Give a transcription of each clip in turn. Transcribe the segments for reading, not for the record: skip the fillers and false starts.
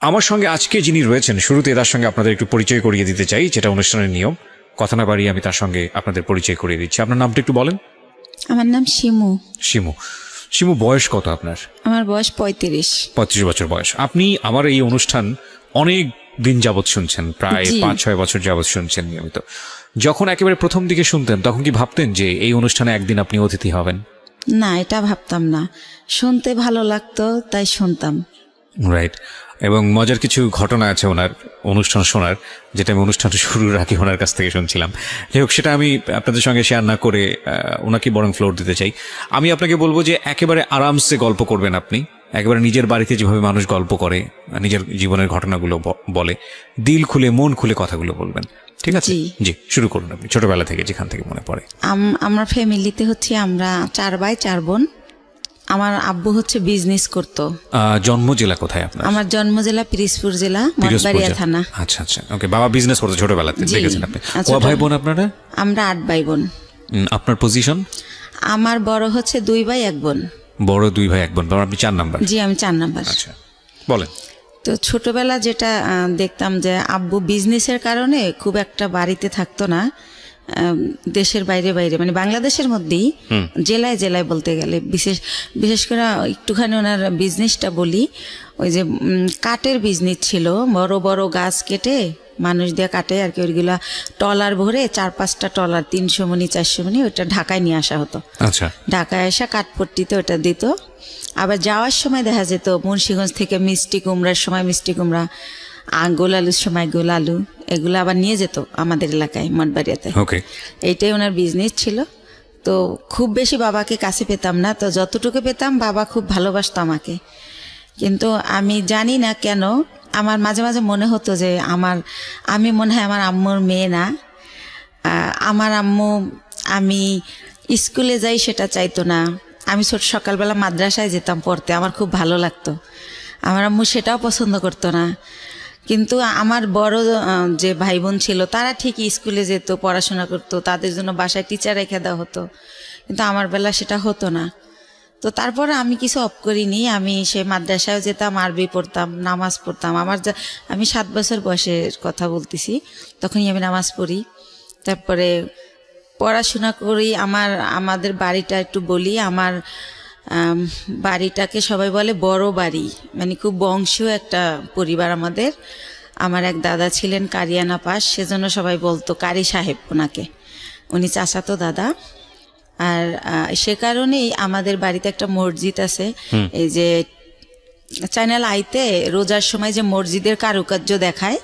আমার সঙ্গে আজকে যিনি রয়েছেন শুরুতে তার সঙ্গে আপনাদের একটু পরিচয় করিয়ে দিতে চাই, যেটা অনুষ্ঠানের নিয়ম। কথা না বাড়িয়ে আমি তার সঙ্গে আপনাদের পরিচয় করিয়ে দিচ্ছি। আপনার নামটা একটু বলেন। আমার নাম শিমু। শিমু। শিমু, বয়স কত আপনার? আমার বয়স 35। 35 বছর বয়স। আপনি আমার এই অনুষ্ঠান অনেক দিন যাবৎ শুনছেন, প্রায় 5-6 বছর যাবৎ শুনছেন নিয়মিত। যখন একেবারে প্রথম দিকে শুনতেন তখন কি ভাবতেন যে এই অনুষ্ঠানে একদিন আপনি অতিথি হবেন? না, এটা ভাবতাম না, শুনতে ভালো লাগতো তাই শুনতাম। রাইট। এবং মজার কিছু ঘটনা আছে ওনার অনুষ্ঠান শোনার, যেটা আমি অনুষ্ঠান শুরুর আগে ওনার কাছ থেকে শুনছিলাম। যাই হোক, সেটা আমি আপনাদের সঙ্গে শেয়ার না করে ওনাকে বরং ফ্লোর দিতে চাই। আমি আপনাকে বলবো যে একেবারে আরামসে গল্প করবেন আপনি, একেবারে নিজের বাড়িতে যেভাবে মানুষ গল্প করে, নিজের জীবনের ঘটনাগুলো বলে, দিল খুলে মন খুলে কথাগুলো বলবেন, ঠিক আছে? জি, শুরু করুন আপনি, ছোটবেলা থেকে যেখান থেকে মনে পড়ে। আমার ফ্যামিলিতে হচ্ছে আমরা 4 ভাই 4 বোন। আমার আব্বু হচ্ছে বিজনেস করতো। জন্ম জেলা কোথায় আপনার? আমার জন্ম জেলা পিরোজপুর জেলা, মঠবাড়িয়া থানা। আচ্ছা আচ্ছা, ওকে। বাবা বিজনেস করতো ছোটবেলাতে, দেখেছেন আপনি। কয় ভাই বোন আপনারা? আমরা 8 ভাই বোন। আপনার পজিশন? আমার বড় হচ্ছে 2 ভাই 1 বোন। বড় 2 ভাই 1 বোন, আপনি 4 নাম্বার? জি, আমি 4 নাম্বার। আচ্ছা, বলেন। তো ছোটবেলা যেটা দেখতাম যে আব্বু বিজনেসের কারণে খুব একটা বাড়িতে থাকতো না, দেশের বাইরে বাইরে, মানে বাংলাদেশের মধ্যেই জেলায় জেলায় বলতে গেলে, বিশেষ করে একটুখানি ওনার বিজনেসটা বলি। ওই যে কাঠের বিজনেস ছিল, বড় বড় গাছ কেটে মানুষ দিয়ে কাটে আর কি, ওইগুলা টলার ভরে 4-5টা টলার 300 মণি 400 মণি ওইটা ঢাকায় নিয়ে আসা হতো। আচ্ছা। ঢাকায় আসা কাঠপট্টিতে ওটা দিত। আবার যাওয়ার সময় দেখা যেত মুন্সিগঞ্জ থেকে মিষ্টি কুমড়ার সময় মিষ্টি কুমড়া, গোল আলুর সময় গোল আলু, এগুলো আবার নিয়ে যেত আমাদের এলাকায় মঠবাড়িয়াতে। ওকে। এইটাই ওনার বিজনেস ছিল। তো খুব বেশি বাবাকে কাছে পেতাম না, তো যতটুকু পেতাম বাবা খুব ভালোবাসতো আমাকে। কিন্তু আমি জানি না কেন আমার মাঝে মাঝে মনে হতো যে আমি মনে হয় আমার আম্মুর মেয়ে না। আমার আম্মু আমি স্কুলে যাই সেটা চাইতো না। আমি সকালবেলা মাদ্রাসায় যেতাম পড়তে, আমার খুব ভালো লাগতো। আমার আম্মু সেটাও পছন্দ করতো না। কিন্তু আমার বড় যে ভাই বোন ছিল তারা ঠিকই স্কুলে যেত, পড়াশোনা করতো, তাদের জন্য বাসায় টিচার রেখে দেওয়া হতো। কিন্তু আমার বেলা সেটা হতো না। তো তারপরে আমি কিছু অফ করিনি, আমি সে মাদ্রাসায় যেতাম, আরবি পড়তাম, নামাজ পড়তাম। আমি 7 বছর বয়সের কথা বলতেছি, তখনই আমি নামাজ পড়ি। তারপরে পড়াশোনা করি। আমাদের বাড়িটা একটু বলি, আমার বাড়িটাকে সবাই বলে বড় বাড়ি, মানে খুব বংশীয় একটা পরিবার আমাদের। আমার এক দাদা ছিলেন কারিয়ানা পাস, সেজন্য সবাই বলতো কারি সাহেব ওনাকে, উনি চাচাতো দাদা। আর সে কারণেই আমাদের বাড়িতে একটা মসজিদ আছে। এই যে চ্যানেল আইতে রোজার সময় যে মসজিদের কারুকার্য দেখায়,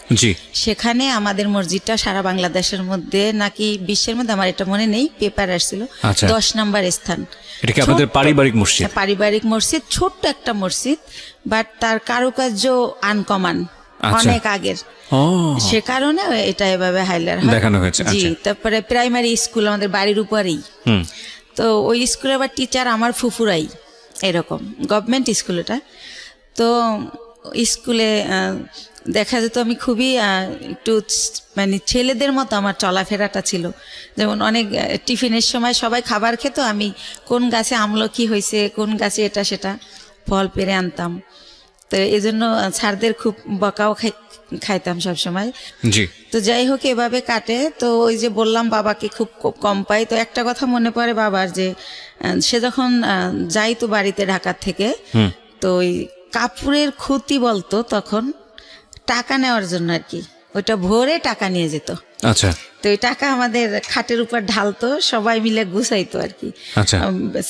সেখানে আমাদের মসজিদটা সারা বাংলাদেশের মধ্যে নাকি বিশ্বের মধ্যে, আমার এটা মনে নেই, পেপার আসছিল 10 নম্বর স্থান। এটা কি আপনাদের পারিবারিক মসজিদ? পারিবারিক মসজিদ, ছোট্ট একটা মসজিদ, বাট তার কারুকার্য আনকমন, অনেক আগের। সে কারণে এটা এভাবে হাইলাইট দেখানো হয়েছে। জি। তারপরে প্রাইমারি স্কুল আমাদের বাড়ির উপরেই। তো ওই স্কুলে আবার টিচার আমার ফুফুরাই, এরকম গভর্নমেন্ট স্কুল এটা। তো স্কুলে দেখা যেত আমি খুবই একটু মানে ছেলেদের মতো আমার চলাফেরাটা ছিল। যেমন অনেক টিফিনের সময় সবাই খাবার খেত, আমি কোন গাছে আমলকি হয়েছে, কোন গাছে এটা সেটা ফল পেরে আনতাম। তো এই জন্য স্যারদের খুব বকাও খাইতাম সব সময়। জি। তো যাই হোক, এভাবে কাটে। তো ওই যে বললাম বাবাকে খুব কম পাই। তো একটা কথা মনে পড়ে বাবার, যে সে যখন যাইতো বাড়িতে ঢাকার থেকে, তো ওই কাপড়ের খুঁতি বলতো তখন, টাকা নেওয়ার জন্য আর কি, ওইটা ভরে টাকা নিয়ে যেত। আচ্ছা। তো ওই টাকা আমাদের খাটের উপর ঢালতো, সবাই মিলে গুছাইতো আর কি। আচ্ছা।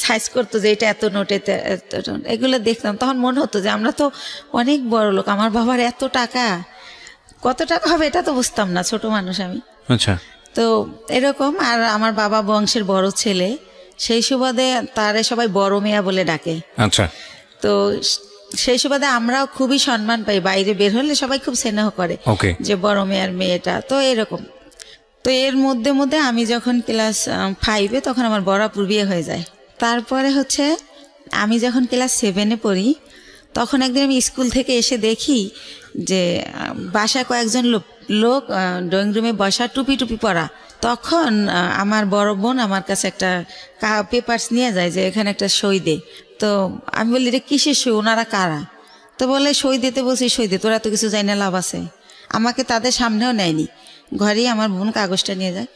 সাইজ করতো যে এটা এত নোট, এগুলো দেখতাম। তখন মনে হতো যে আমরা তো অনেক বড় লোক, আমার বাবার এত টাকা, কত টাকা হবে এটা তো বুঝতাম না, ছোট মানুষ আমি। আচ্ছা। তো এরকম। আর আমার বাবা বংশের বড় ছেলে, সেই সুবাদে তারে সবাই বড় মেয়া বলে ডাকে। আচ্ছা। তো সেই সুবাদে আমরাও খুবই সম্মান পাই, বাইরে বের হলে সবাই খুব স্নেহ করে যে বড় মেয়ের মেয়েটা। তো এরকম। তো এর মধ্যে মধ্যে আমি যখন ক্লাস 5-এ, তখন আমার বরাপুর বিয়ে হয়ে যায়। তারপরে হচ্ছে আমি যখন ক্লাস 7-এ পড়ি, তখন একদিন আমি স্কুল থেকে এসে দেখি যে বাসায় কয়েকজন লোক ড্রয়িং রুমে বসা, টুপি টুপি পরা। তখন আমার বড় বোন আমার কাছে একটা পেপারস নিয়ে যায় যে এখানে একটা সই দে। তো আমি বলি, এটা কিসের সই, ওনারা কারা? তো বলে সই দিতে বলছি, সই দে, তোরা তো কিছু জানি না, লাভ আছে। আমাকে তাদের সামনেও নেয়নি, ঘরেই আমার বোন কাগজটা নিয়ে যায়।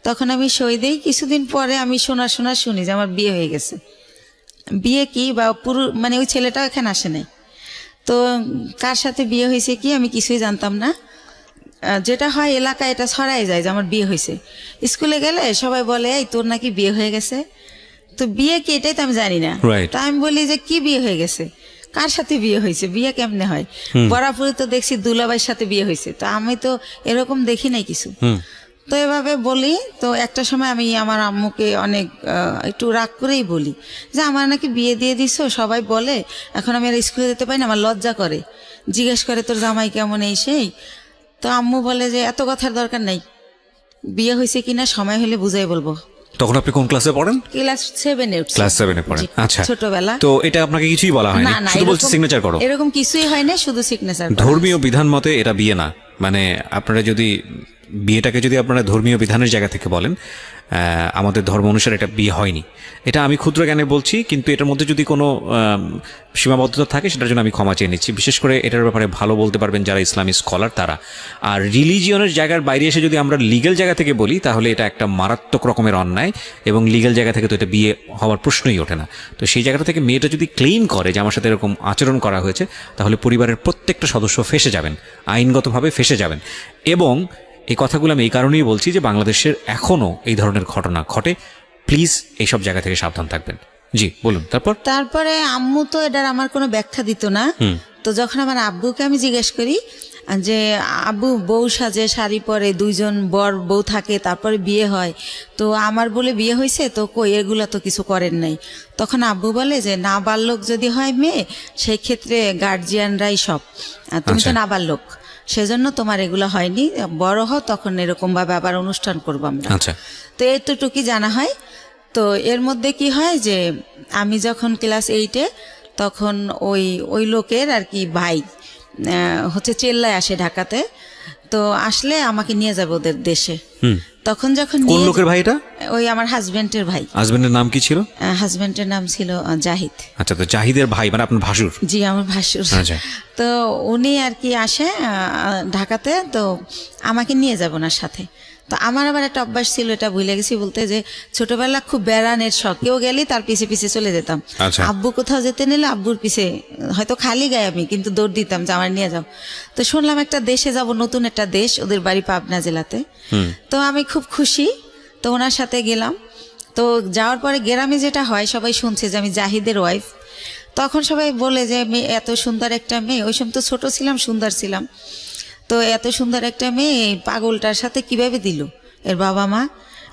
তখন আমি সই দিই। কিছুদিন পরে আমি শুনি যে আমার বিয়ে হয়ে গেছে। বিয়ে কি বা পুরো মানে ওই ছেলেটাও এখানে আসে নাই। তো কার সাথে বিয়ে হয়েছে কি আমি কিছুই জানতাম না। যেটা হয় এলাকায় এটা ছড়াই যায় যে আমার বিয়ে হয়েছে। স্কুলে গেলে সবাই বলে এই তোর নাকি বিয়ে হয়ে গেছে। তো বিয়ে কি এটাই তো আমি জানি না। তা আমি বলি যে কি বিয়ে হয়ে গেছে, কার সাথে বিয়ে হয়েছে, বিয়ে কেমনে হয়? বরাবরই তো দেখছি দুলাভাইয়ের সাথে বিয়ে হয়েছে, তো আমি তো এরকম দেখি নাই কিছু। তো এভাবে বলি। তো একটা সময় আমি আমার আম্মুকে অনেক একটু রাগ করেই বলি যে আমার নাকি বিয়ে দিয়ে দিছো, সবাই বলে, এখন আমি আর স্কুলে যেতে পারি না, আমার লজ্জা করে, জিজ্ঞেস করে তোর জামাই কেমন এই সেই। তো আম্মু বলে যে এত কথার দরকার নাই, বিয়ে হয়েছে কিনা সময় হলে বুঝাই বলবো। তখন আপনি কোন ক্লাসে পড়েন? ক্লাস 7-এ। ক্লাস 7-এ পড়েন। আচ্ছা, ছোটবেলা। তো এটা আপনাকে কিছুই বলা হয়নি, শুধু বলছে সিগনেচার করো? এরকম কিছুই হয় না, শুধু সিগনেচার। ধর্মীয় বিধান মতে এটা বিয়ে না। মানে আপনারা যদি বিয়েটাকে যদি আপনারা ধর্মীয় বিধানের জায়গা থেকে বলেন, আমাদের ধর্ম অনুসারে এটা বিয়ে হয়নি। এটা আমি ক্ষুদ্র জ্ঞানে বলছি, কিন্তু এটার মধ্যে যদি কোনো সীমাবদ্ধতা থাকে সেটার জন্য আমি ক্ষমা চেয়ে নিচ্ছি। বিশেষ করে এটার ব্যাপারে ভালো বলতে পারবেন যারা ইসলামী স্কলার তারা। আর রিলিজিয়নের জায়গার বাইরে এসে যদি আমরা লিগ্যাল জায়গা থেকে বলি তাহলে এটা একটা মারাত্মক রকমের অন্যায়, এবং লিগ্যাল জায়গা থেকে তো এটা বিয়ে হওয়ার প্রশ্নই ওঠে না। তো সেই জায়গাটা থেকে মেয়েটা যদি ক্লেইম করে যে আমার সাথে এরকম আচরণ করা হয়েছে, তাহলে পরিবারের প্রত্যেকটা সদস্য ফেঁসে যাবেন, আইনগতভাবে ফেঁসে যাবেন। এবং এই কথাগুলো আমি এই কারণেই বলছি যে বাংলাদেশের এখনও এই ধরনের ঘটনা ঘটে। প্লিজ এইসব জায়গা থেকে সাবধান থাকবেন। জি বলুন। তারপরে আম্মু তো এটার আমার কোনো ব্যাখ্যা দিত না। তো যখন আমার আব্বুকে আমি জিজ্ঞেস করি যে আব্বু বউ সাজে, শাড়ি পরে, 2জন বর বউ থাকে, তারপরে বিয়ে হয়, তো আমার বলে বিয়ে হয়েছে, তো কই এগুলা তো কিছু করেন নাই। তখন আব্বু বলে যে নাবালক যদি হয় মেয়ে, সেই ক্ষেত্রে গার্জিয়ানরাই সব, তুমি তো নাবালক, সেজন্য তোমার এগুলো হয়নি, বড় হও তখন এরকম ভাবে আবার অনুষ্ঠান করবো আমরা। তো এতটুকুই জানা হয়। তো এর মধ্যে কি হয় যে আমি যখন ক্লাস 8-এ, তখন ওই লোকের আর কি ভাই হচ্ছে চেল্লায় আসে ঢাকাতে। তো আসলে আমাকে নিয়ে যাবে ওদের দেশে। তখন যখন কোন লোকের ভাই এটা? ওই আমার হাজবেন্ডের ভাই। হাজবেন্ডের নাম কি ছিল? হাজবেন্ডের নাম ছিল জাহিদ। আচ্ছা, তো জাহিদের ভাই মানে আপনার ভাসুর? জি, আমার ভাসুর। আচ্ছা। তো উনি আর কি আসে ঢাকাতে, তো আমাকে নিয়ে যাব ওনার সাথে। তো আমার আবার একটা অভ্যাস ছিল, এটা ভুলে গেছি বলতে, যে ছোটবেলা খুব বেড়ানের শখ, কেউ গেলে তার পিছে পিছে চলে যেতাম। আব্বু কোথাও যেতে নিলে আব্বুর পিছে, হয়তো খালি গায়ে আমি, কিন্তু দৌড় দিতাম যে আমার নিয়ে যাও। তো শুনলাম একটা দেশে যাব, নতুন একটা দেশ, ওদের বাড়ি পাবনা জেলাতে। তো আমি খুব খুশি, তো ওনার সাথে গেলাম। তো যাওয়ার পরে গ্রামে যেটা হয়, সবাই শুনছে যে আমি জাহিদের ওয়াইফ। তখন সবাই বলে যে মেয়ে, এত সুন্দর একটা মেয়ে, ওই সময় তো ছোট ছিলাম, সুন্দর ছিলাম, তো এত সুন্দর একটা মেয়ে পাগলটার সাথে কিভাবে দিল এর বাবা মা।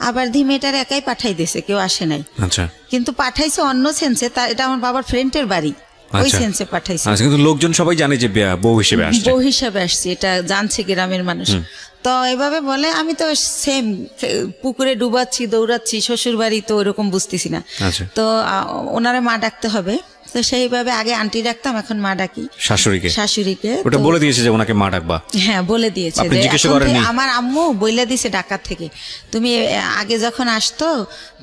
আবার মেয়েটার একাই পাঠাই দিয়েছে, কেউ আসে নাই। আচ্ছা, কিন্তু পাঠাইছে অন্য সেন্সে, এটা আমার বাবার ফ্রেন্ডের বাড়ি, ওই সেন্সে পাঠাইছে। কিন্তু লোকজন সবাই জানে যে বউ হিসেবে আসছে, এটা জানছে গ্রামের মানুষ। তো এভাবে বলে, আমি তো সেম পুকুরে ডুবাচ্ছি, দৌড়াচ্ছি, শ্বশুর বাড়ি তো ওরকম বুঝতেছি না। তো ওনারা মা ডাকতে হবে, তো সেইভাবে আগে আন্টি ডাকতাম, এখন মা ডাকি শাশুড়িকে। ওটা বলে দিয়েছে যে ওনাকে মা ডাকবা? হ্যাঁ, বলে দিয়েছে। আমার আম্মু বইলা দিয়েছে ঢাকা থেকে, তুমি আগে যখন আসতো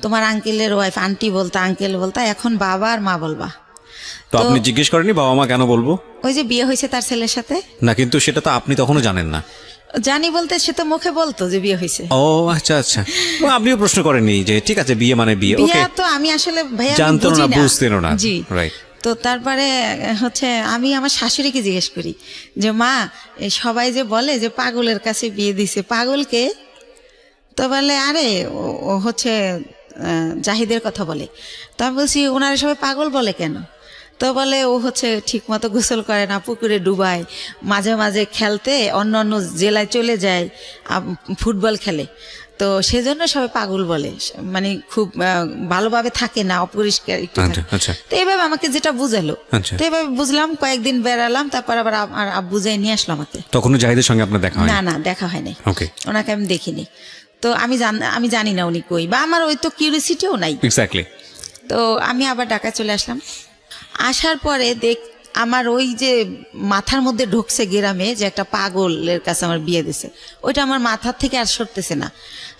তোমার আঙ্কেলের ওয়াইফ আন্টি বলতা, আঙ্কেল বলতা, এখন বাবা আর মা বলবা। তো আপনি জিজ্ঞেস করেননি বাবা মা কেন বলবো? ওই যে বিয়ে হয়েছে তার ছেলের সাথে। না, কিন্তু সেটা তো আপনি তখনও জানেন না। জানি বলতে সে তো মুখে বলতো যে বিয়ে হয়েছে। ও আচ্ছা আচ্ছা, আপনিও প্রশ্ন করেননি যে ঠিক আছে বিয়ে মানে বিয়ে? ওকে, তো আমি আসলে ভাইয়া জানতেন না, বুঝতেন না। জি, রাইট। তো তারপরে হচ্ছে আমি আমার শাশুড়িকে জিজ্ঞেস করি যে মা, সবাই যে বলে যে পাগলের কাছে বিয়ে দিছে, পাগলকে? তো বলে আরে ও হচ্ছে জাহিদের কথা বলে। তো আমি বলছি ওনারা সবাই পাগল বলে কেন? তো বলে ও হচ্ছে ঠিক মতো গোসল করে না, পুকুরে ডুবায়, মাঝে মাঝে খেলতে অন্য অন্য জেলায় চলে যায়, ফুটবল খেলে, তো সেজন্য সবাই পাগল বলে, মানে খুব ভালোভাবে থাকে না, অপরিষ্কার একটু। তো এইভাবে আমাকে যেটা বুঝালো, তো এইভাবে বুঝলাম, কয়েকদিন বেড়ালাম, তারপর আবার আমার আব্বু যাই নিয়ে আসলো আমাকে। তখনও জাহিদের সঙ্গে আপনার দেখা হয়নি? না, দেখা হয়নি, ওনাকে আমি দেখিনি। তো আমি জানি না উনি কই, বা আমার ওই তো কিউরিসিটিও নাই। এক্স্যাক্টলি। তো আমি আবার ঢাকায় চলে আসলাম। আসার পরে আমার ওই যে মাথার মধ্যে ঢুকছে গ্রামে যে একটা পাগলের কাছে আমার বিয়ে দিছে, ওইটা আমার মাথার থেকে আর সরতেছে না।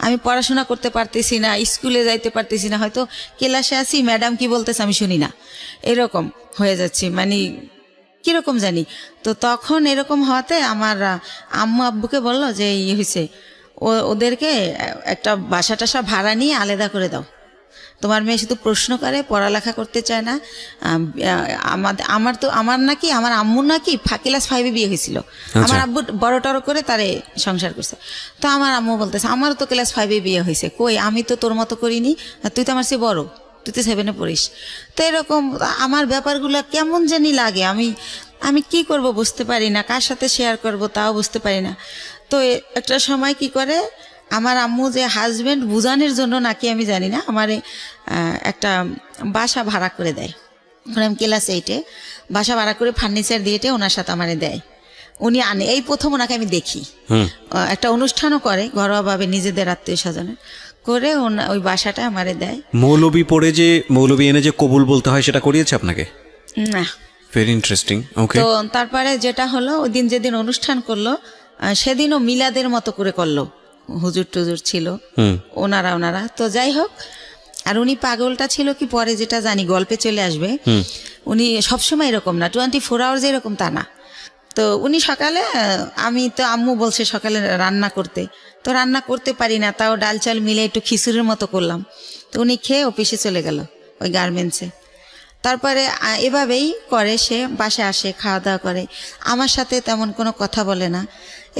আমি পড়াশোনা করতে পারতেছি না, স্কুলে যাইতে পারতেছি না, হয়তো ক্লাসে আসি ম্যাডাম কি বলতেছে আমি শুনি না, এরকম হয়ে যাচ্ছি। মানে কিরকম জানি। তো তখন এরকম হওয়াতে আমার আম্মু আব্বুকে বললো যে ইয়ে হয়েছে, ওদেরকে একটা বাসা টাসা ভাড়া নিয়ে আলাদা করে দাও, তোমার মেয়ে শুধু প্রশ্ন করে, পড়ালেখা করতে চায় না। আমার নাকি আমার আম্মুর নাকি ক্লাস 5-এ বিয়ে হয়েছিল, আমার আব্বু বড় টড়ো করে তারে সংসার করছে। তো আমার আম্মু বলতেছে আমারও তো ক্লাস 5-এ বিয়ে হয়েছে, কই আমি তো তোর মতো করিনি, তুই তো আমার চেয়ে বড়, তুই তো 7-এ পড়িস। তো এরকম আমার ব্যাপারগুলো কেমন জানি লাগে, আমি কি করব বুঝতে পারি না, কার সাথে শেয়ার করব তাও বুঝতে পারি না। তো একটা সময় কি করে আমার আম্মু যে হাজবেন্ড বুঝানোর জন্য নাকি আমি জানি না, আমার একটা বাসা ভাড়া করে দেয়। এখন আমি ক্লাস 8-এ বাসা ভাড়া করে ফার্নিচার দিয়ে ওনার সাথে আমারে দেয়, উনি আনে। এই প্রথম ওনাকে আমি দেখি, একটা অনুষ্ঠানও করে ঘরোয়াভাবে নিজেদের আত্মীয় স্বজনের করে, ওই বাসাটা আমারে দেয়। মৌলবী পড়ে যে মৌলবী এনে যে কবুল বলতে হয় সেটা করিয়েছে আপনাকে? না। Very interesting. ওকে। তো তারপরে যেটা হলো, ওই দিন যেদিন অনুষ্ঠান করলো সেদিনও মিলাদের মতো করে করলো, হুজুর টুজুর ছিল ওনারা। তো যাই হোক, আর উনি পাগলটা ছিল কি পরে যেটা জানি গল্পে চলে আসবে, উনি সবসময় এরকম না, 24 আওয়ার্স এরকম তা না। তো উনি সকালে, আমি তো আম্মু বলছে সকালে রান্না করতে, তো রান্না করতে পারি না, তাও ডাল চাল মিলে একটু খিচুড়ির মতো করলাম। তো উনি খেয়ে অফিসে চলে গেল ওই গার্মেন্টসে। তারপরে এভাবেই করে, সে বাসায় আসে, খাওয়া দাওয়া করে, আমার সাথে তেমন কোনো কথা বলে না।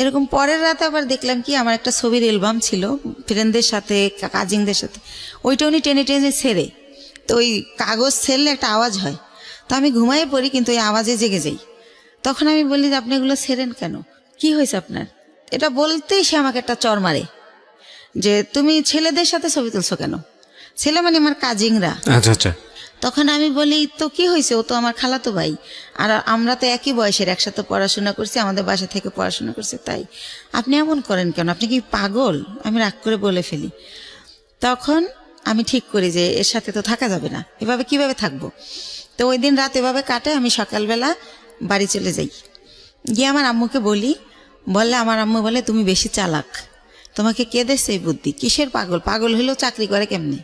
এরকম পরের রাতে আবার দেখলাম কি, আমার একটা ছবির অ্যালবাম ছিল ফ্রেন্ডদের সাথে, কাজিনদের সাথে, ওইটা উনি টেনে টেনে ছেড়ে, তো ওই কাগজ ছেড়লে একটা আওয়াজ হয়, তো আমি ঘুমাই পড়ি কিন্তু ওই আওয়াজে জেগে যাই। তখন আমি বলি যে আপনি এগুলো ছেড়েন কেন, কি হয়েছে আপনার? এটা বলতেই সে আমাকে একটা চর মারে যে তুমি ছেলেদের সাথে ছবি তুলছো কেন, ছেলে মানে আমার কাজিনরা। আচ্ছা আচ্ছা। তখন আমি বলি তো কি হয়েছে, ও তো আমার খালাতো ভাই, আর আমরা তো একই বয়সের, একসাথে পড়াশোনা করছি, আমাদের বাসা থেকে পড়াশোনা করছে, তাই আপনি এমন করেন কেন, আপনি কি পাগল? আমি রাগ করে বলে ফেলি। তখন আমি ঠিক করি যে এর সাথে তো থাকা যাবে না, এভাবে কিভাবে থাকবো। তো ওই দিন রাত এভাবে কাটে, আমি সকালবেলা বাড়ি চলে যাই, গিয়ে আমার আম্মুকে বললে আমার আম্মু বলে তুমি বেশি চালাক, তোমাকে কে দিচ্ছে এই বুদ্ধি, কিসের পাগল, পাগল হলেও চাকরি করে কেমনে?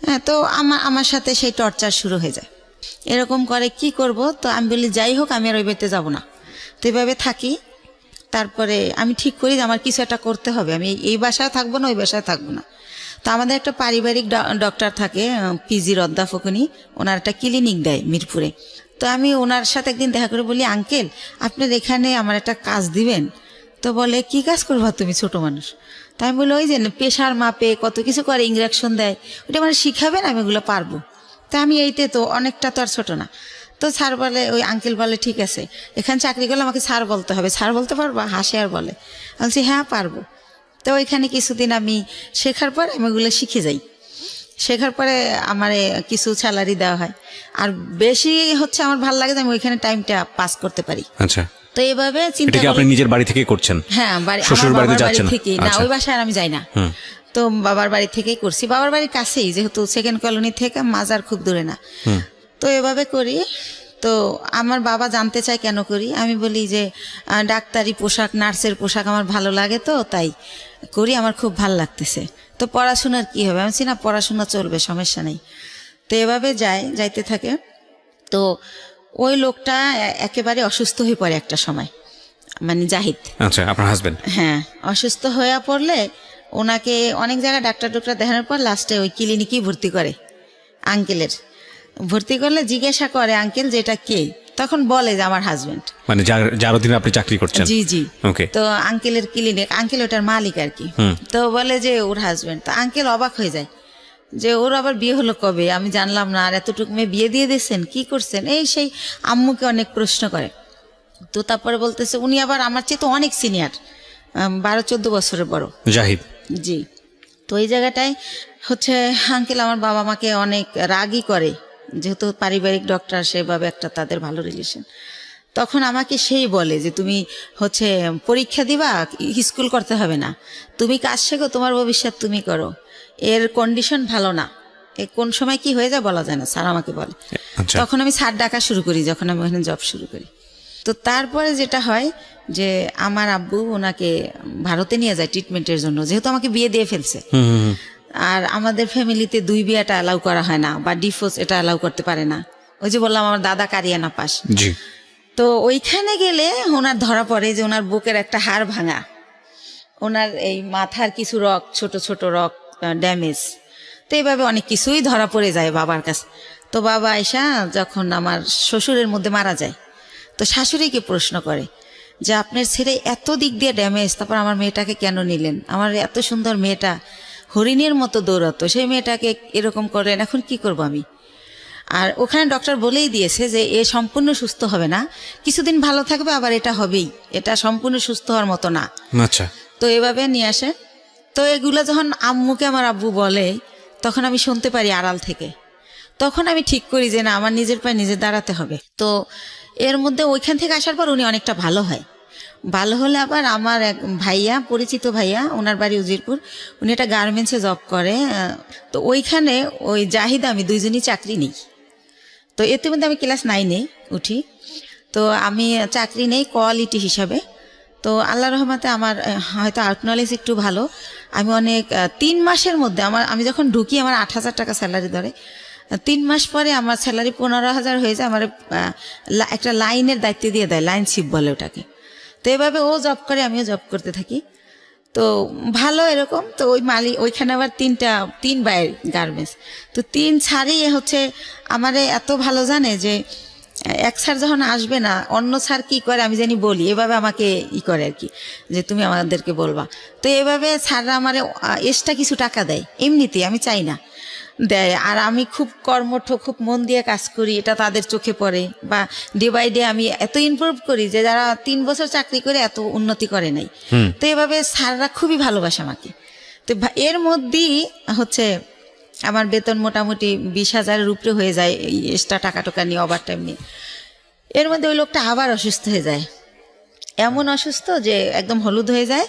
হ্যাঁ, তো আমার সাথে সেই টর্চার শুরু হয়ে যায়, এরকম করে কি করব। তো আমি বলি যাই হোক আমি আর ওই বাড়িতে যাবো না, তো এইভাবে থাকি। তারপরে আমি ঠিক করি যে আমার কিছু একটা করতে হবে, আমি এই বাসায় থাকবো না, ওই বাসায় থাকবো না। তো আমাদের একটা পারিবারিক ডক্টর থাকে, পিজির অধ্যাপক, উনি ওনার একটা ক্লিনিক দেয় মিরপুরে। তো আমি ওনার সাথে একদিন দেখা করে বলি আঙ্কেল আপনার এখানে আমার একটা কাজ দিবেন? তো বলে কি কাজ করবা তুমি, ছোট মানুষ? তাই আমি বলি ওই যে প্রেশার মাপে কত কিছু করে, ইঞ্জেকশন দেয়, ওটা মানে শিখাবেন, আমি এগুলো পারবো। তা আমি এইতে তো অনেকটা তো আর ছোটো না। তো স্যার বলে, ওই আঙ্কেল বলে ঠিক আছে, এখানে চাকরি করলে আমাকে স্যার বলতে হবে, স্যার বলতে পারবা? হাসে আর বলে। আমি বলছি হ্যাঁ পারবো। তো ওইখানে কিছুদিন আমি শেখার পর আমি ওগুলো শিখে যাই, শেখার পরে আমার কিছু স্যালারি দেওয়া হয়, আর বেশি হচ্ছে আমার ভালো লাগে যে আমি ওইখানে টাইমটা পাস করতে পারি। আচ্ছা। তো এইভাবে চিন্তা আপনি নিজের বাড়ি থেকে করছেন? হ্যাঁ, শ্বশুর বাড়িতে যাচ্ছেন না, ওই বাসায় আর আমি যাই না, তো বাবার বাড়ি থেকেই করছি, বাবার বাড়ির কাছেই, যেহেতু সেকেন্ড কলোনি থেকে মাজার খুব দূরে না। তো এভাবে করি। তো আমার বাবা জানতে চায় কেন করি, আমি বলি যে ডাক্তারি পোশাক, নার্সের পোশাক আমার ভালো লাগে, তো তাই করি, আমার খুব ভাল লাগতেছে। তো পড়াশোনার কি হবে? আমি না পড়াশোনা চলবে, সমস্যা নেই। তো এভাবে যাইতে থাকে। তো ওই লোকটা একেবারে অসুস্থ হয়ে পড়ে একটা সময়, মানে জাহিদ। আচ্ছা, আপনার হাজবেন্ড? হ্যাঁ, অসুস্থ হয়ে পড়লে ওনাকে অনেক জায়গায় ডাক্তার দেখানোর পর লাস্টে ওই ক্লিনিকেই ভর্তি করে। আঙ্কেলের ভর্তি করলে জিজ্ঞাসা করে আঙ্কেল যেটা কে, তখন বলে যে আমার হাজবেন্ড, মানে যার অধীনে আপনি চাকরি করছেন? জি জি। ওকে। তো আঙ্কেলের ক্লিনিক, আঙ্কেল ওটার মালিক আর কি। তো বলে যে ওর হাজবেন্ড। তো আঙ্কেল অবাক হয়ে যায় যে ওর আবার বিয়ে হলো কবে, আমি জানলাম না, আর এতটুকু মেয়ে বিয়ে দিয়ে দিয়েছেন, কি করছেন, এই সেই আম্মুকে অনেক প্রশ্ন করে। তো তারপরে বলতেছে উনি আবার আমার চেয়ে তো অনেক সিনিয়র, 12-14 বছরের বড়, জাহিদ। জি। তো এই জায়গাটায় হচ্ছে আঙ্কেল আমার বাবা মাকে অনেক রাগই করে, যেহেতু পারিবারিক ডক্টর, সেভাবে একটা তাদের ভালো রিলেশন। তখন আমাকে সেই বলে যে তুমি হচ্ছে পরীক্ষা দিবা, স্কুল করতে হবে না, তুমি কাজ শেখো, তোমার ভবিষ্যৎ তুমি করো, এর কন্ডিশন ভালো না, কোন সময় কি হয়ে যায় বলা যায় না, স্যার আমাকে বলে। তখন আমি স্যার ডাকা শুরু করি যখন আমি ওখানে জব শুরু করি। তো তারপরে যেটা হয় যে আমার আব্বু ওনাকে ভারতে নিয়ে যায় ট্রিটমেন্টের জন্য, যেহেতু আমাকে বিয়ে দিয়ে ফেলছে। আর আমাদের ফ্যামিলিতে 2 বিয়েটা অ্যালাউ করা হয় না, বা ডিভোর্স এটা অ্যালাউ করতে পারে না। ওই যে বললাম আমার দাদা কারিয়ানা পাস। তো ওইখানে গেলে ওনার ধরা পড়ে যে ওনার বুকের একটা হাড় ভাঙা, ওনার এই মাথার কিছু রক, ছোট ছোট রক ড্যামেজ। তো এইভাবে অনেক কিছুই ধরা পড়ে যায় বাবার কাছে। তো বাবা আয়সা যখন আমার শ্বশুরের মধ্যে মারা যায়, তো শাশুড়িকে প্রশ্ন করে যে আপনার ছেলে এত দিক দিয়ে ড্যামেজ, তারপর আমার মেয়েটাকে কেন নিলেন? আমার এত সুন্দর মেয়েটা হরিণের মতো দৌড়াতো, সেই মেয়েটাকে এরকম করলেন, এখন কি করব আমি? আর ওখানে ডক্টর বলেই দিয়েছে যে এ সম্পূর্ণ সুস্থ হবে না, কিছুদিন ভালো থাকবে, আবার এটা হবেই, এটা সম্পূর্ণ সুস্থ হওয়ার মতো না। আচ্ছা। তো এভাবে নিয়ে আসে। তো এগুলো যখন আম্মুকে আমার আব্বু বলে, তখন আমি শুনতে পারি আড়াল থেকে। তখন আমি ঠিক করি যে না, আমার নিজের পায়ে নিজে দাঁড়াতে হবে। তো এর মধ্যে ওইখান থেকে আসার পর উনি অনেকটা ভালো হয়। ভালো হলে আবার আমার এক ভাইয়া, পরিচিত ভাইয়া, ওনার বাড়ি উজিরপুর, উনি একটা গার্মেন্টসে জব করে। তো ওইখানে ওই জাহিদা আমি দুইজনই চাকরি নেই। তো এতে মধ্যে আমি ক্লাস 9-এ উঠি। তো আমি চাকরি নেই কোয়ালিটি হিসাবে। তো আল্লাহ রহমতে আমার হয়তো আর্ট নলেজ একটু ভালো। আমি অনেক 3 মাসের মধ্যে আমি যখন ঢুকি আমার 8,000 টাকা স্যালারি ধরে। 3 মাস পরে আমার স্যালারি 15,000 হয়ে যায়। আমার একটা লাইনের দায়িত্ব দিয়ে দেয়, লাইন শিপ বলে ওটাকে। তো এভাবে ও জব করে, আমিও জব করতে থাকি। তো ভালো এরকম। তো ওই মালিক ওইখানে আবার 3 বাইরের গার্মেন্টস। তো 3 ছাড়ই হচ্ছে আমারে এত ভালো জানে যে এক স্যার যখন আসবে না, অন্য স্যার কি করে আমি জানি বলি, এভাবে আমাকে করে আর কি, যে তুমি আমাদেরকে বলবা। তো এভাবে স্যাররা আমারে এক্সট্রা কিছু টাকা দেয়, এমনিতে আমি চাই না, দেয়। আর আমি খুব কর্মঠ, খুব মন দিয়ে কাজ করি, এটা তাদের চোখে পড়ে। বা ডে বাই ডে আমি এত ইমপ্রুভ করি যে যারা 3 বছর চাকরি করে এত উন্নতি করে নাই। তো এভাবে স্যাররা খুবই ভালোবাসে আমাকে। তো এর মধ্যেই হচ্ছে আমার বেতন মোটামুটি 20,000-এর উপরে হয়ে যায়, এই এক্সট্রা টাকা টোকা নিয়ে, ওভার টাইম নিয়ে। এর মধ্যে ওই লোকটা আবার অসুস্থ হয়ে যায়, এমন অসুস্থ যে একদম হলুদ হয়ে যায়,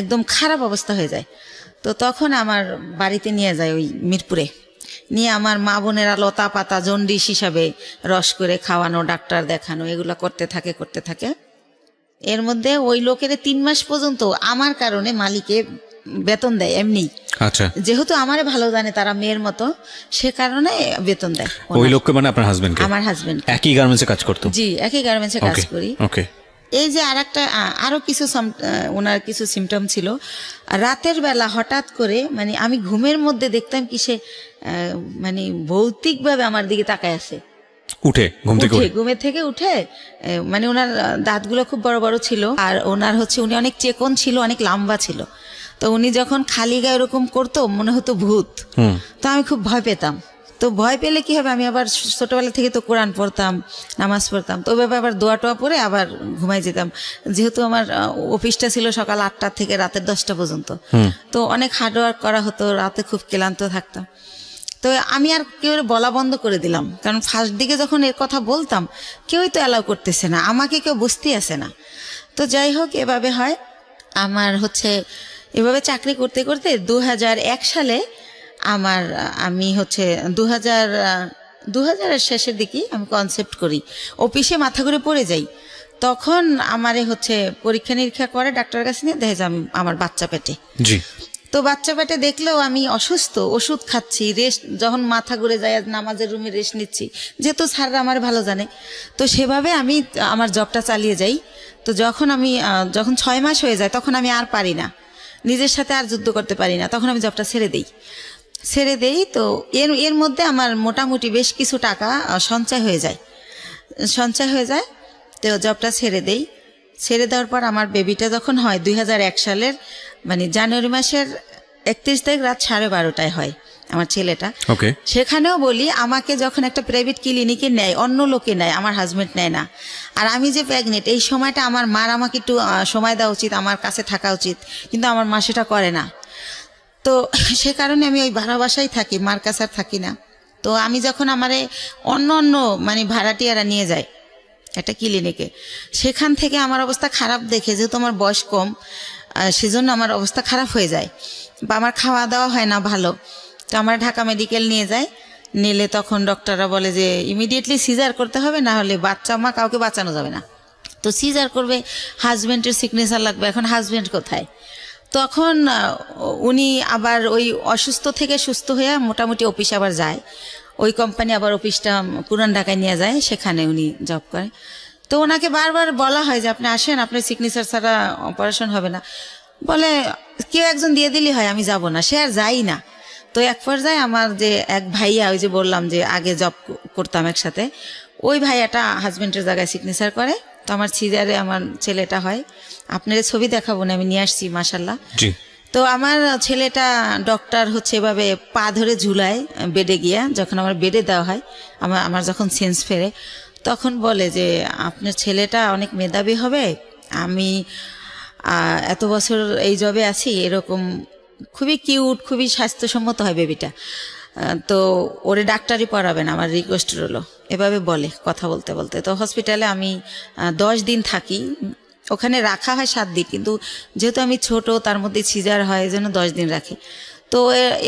একদম খারাপ অবস্থা হয়ে যায়। তো তখন আমার বাড়িতে নিয়ে যায়, ওই মিরপুরে নিয়ে আমার মা বোনেরা লতা পাতা জন্ডিস হিসাবে রস করে খাওয়ানো, ডাক্তার দেখানো, এগুলো করতে থাকে। এর মধ্যে ওই লোকের 3 মাস পর্যন্ত আমার কারণে মালিকে বেতন দেয় এমনি। আচ্ছা। যেহেতু আমারে ভালো জানে তারা মেয়ের মতো, সে কারণে বেতন দেয়। ওই লোককে মানে আপনার হাজবেন্ড? আমার হাজবেন্ড একই গার্মেন্টসে কাজ করতো? জি, একই গার্মেন্টসে কাজ করি। ওকে। এই যে আরো কিছু ওনার কিছু সিমটম ছিল। রাতের বেলা হঠাৎ করে মানে আমি ঘুমের মধ্যে দেখতাম কি সে মানে ভৌতিকভাবে আমার দিকে তাকায় আছে। ঘুমের থেকে উঠে মানে ওনার দাঁতগুলো খুব বড় বড় ছিল, আর ওনার হচ্ছে উনি অনেক চেকন ছিল, অনেক লম্বা ছিল। তো উনি যখন খালি গায়ে এরকম করতো মনে হতো ভূত। তো আমি খুব ভয় পেতাম। তো ভয় পেলে কি হবে, আমি আবার ছোটবেলা থেকে তো কোরআন পড়তাম, নামাজ পড়তাম। তো ওইভাবে আবার দোয়া টোয়া পরে আবার ঘুমাই যেতাম। যেহেতু আমার অফিসটা ছিল সকাল 8টা থেকে রাতের 10টা পর্যন্ত, তো অনেক হার্ডওয়ার্ক করা হতো, রাতে খুব ক্লান্ত থাকতাম। তো আমি আর কেউ বলা বন্ধ করে দিলাম, কারণ ফার্স্ট দিকে যখন এর কথা বলতাম কেউই তো অ্যালাউ করতেছে না, আমাকে কেউ বুঝতেই আসে না। তো যাই হোক, এভাবে হয় আমার হচ্ছে। এভাবে চাকরি করতে করতে 2001 সালে আমি হচ্ছে 2000-এর শেষের দিকে আমি কনসেপ্ট করি, অফিসে মাথা ঘুরে পড়ে যাই। তখন আমারে হচ্ছে পরীক্ষা নিরীক্ষা করে ডাক্তারের কাছে নিয়ে দেখে যে আমার বাচ্চা পেটে। জি। তো বাচ্চা পেটে দেখলেও আমি অসুস্থ, ওষুধ খাচ্ছি, রেস্ট, যখন মাথা ঘুরে যায় নামাজের রুমে রেস্ট নিচ্ছি, যেহেতু স্যাররা আমার ভালো জানে। তো সেভাবে আমি আমার জবটা চালিয়ে যাই। তো যখন 6 মাস হয়ে যায় তখন আমি আর পারি না, নিজের সাথে আর যুদ্ধ করতে পারি না, তখন আমি জবটা ছেড়ে দেই। তো এর মধ্যে আমার মোটামুটি বেশ কিছু টাকা সঞ্চয় হয়ে যায়। তো জবটা ছেড়ে দেওয়ার পর আমার বেবিটা যখন হয় 2001 সালের মানে জানুয়ারি মাসের 31 তারিখ রাত 12:30টায় হয় আমার ছেলেটা। ওকে। সেখানেও বলি, আমাকে যখন একটা প্রাইভেট ক্লিনিকে নেয়, অন্য লোকে নেয়, আমার হাজবেন্ড নেয় না। আর আমি যে প্রেগনেন্ট, এই সময়টা আমার মার আমাকে একটু সময় দেওয়া উচিত, আমার কাছে থাকা উচিত, কিন্তু আমার মা সেটা করে না। তো সে কারণে আমি ওই ভাড়া বাসায় থাকি, মার কাছে আর থাকি না। তো আমি যখন আমারে অন্য মানে ভাড়াটিয়ারা নিয়ে যায় একটা ক্লিনিকে, সেখান থেকে আমার অবস্থা খারাপ দেখে, যেহেতু আমার বয়স কম, সেজন্য আমার অবস্থা খারাপ হয়ে যায়, বা আমার খাওয়া দাওয়া হয় না ভালো। তো আমার ঢাকা মেডিকেল নিলে তখন ডক্টররা বলে যে ইমিডিয়েটলি সিজার করতে হবে, না হলে বাচ্চা মা কাউকে বাঁচানো যাবে না। তো সিজার করবে, হাজব্যান্ডের সিগনেচার লাগবে। এখন হাজব্যান্ড কোথায়? তখন উনি আবার ওই অসুস্থ থেকে সুস্থ হয়ে মোটামুটি অফিসে আবার যায়। ওই কোম্পানি আবার অফিসটা পুরান ঢাকায় নিয়ে যায়, সেখানে উনি জব করে। তো ওনাকে বারবার বলা হয় যে আপনি আসেন, আপনার সিগনেচার ছাড়া অপারেশন হবে না। বলে কেউ একজন দিয়ে দিলেই হয়, আমি যাব না। সে আর যাই না। তো এক পর্যায়ে আমার যে এক ভাইয়া, ওই যে বললাম যে আগে জব করতাম একসাথে, ওই ভাইয়াটা হাজবেন্ডের জায়গায় সিগনেচার করে। তো আমার সিজারে আমার ছেলেটা হয়। আপনার ছবি দেখাবো না, আমি নিয়ে আসছি মাশাল্লাহ। জি। তো আমার ছেলেটা ডক্টর হচ্ছে এভাবে পা ধরে ঝুলায় বেডে গিয়া, যখন আমার বেডে দেওয়া হয়, আমার যখন সেন্স ফেরে, তখন বলে যে আপনার ছেলেটা অনেক মেধাবী হবে, আমি এত বছর এই জবে আছি, এরকম খুবই কিউট, খুবই স্বাস্থ্যসম্মত হয় বেবিটা, তো ওরে ডাক্তারি পড়াবেন, আমার রিকোয়েস্ট রইল, এভাবে বলে কথা বলতে বলতে। তো হসপিটালে আমি 10 দিন থাকি। ওখানে রাখা হয় 7 দিন, কিন্তু যেহেতু আমি ছোট, তার মধ্যে সিজার হয়, এই জন্য 10 দিন রাখি। তো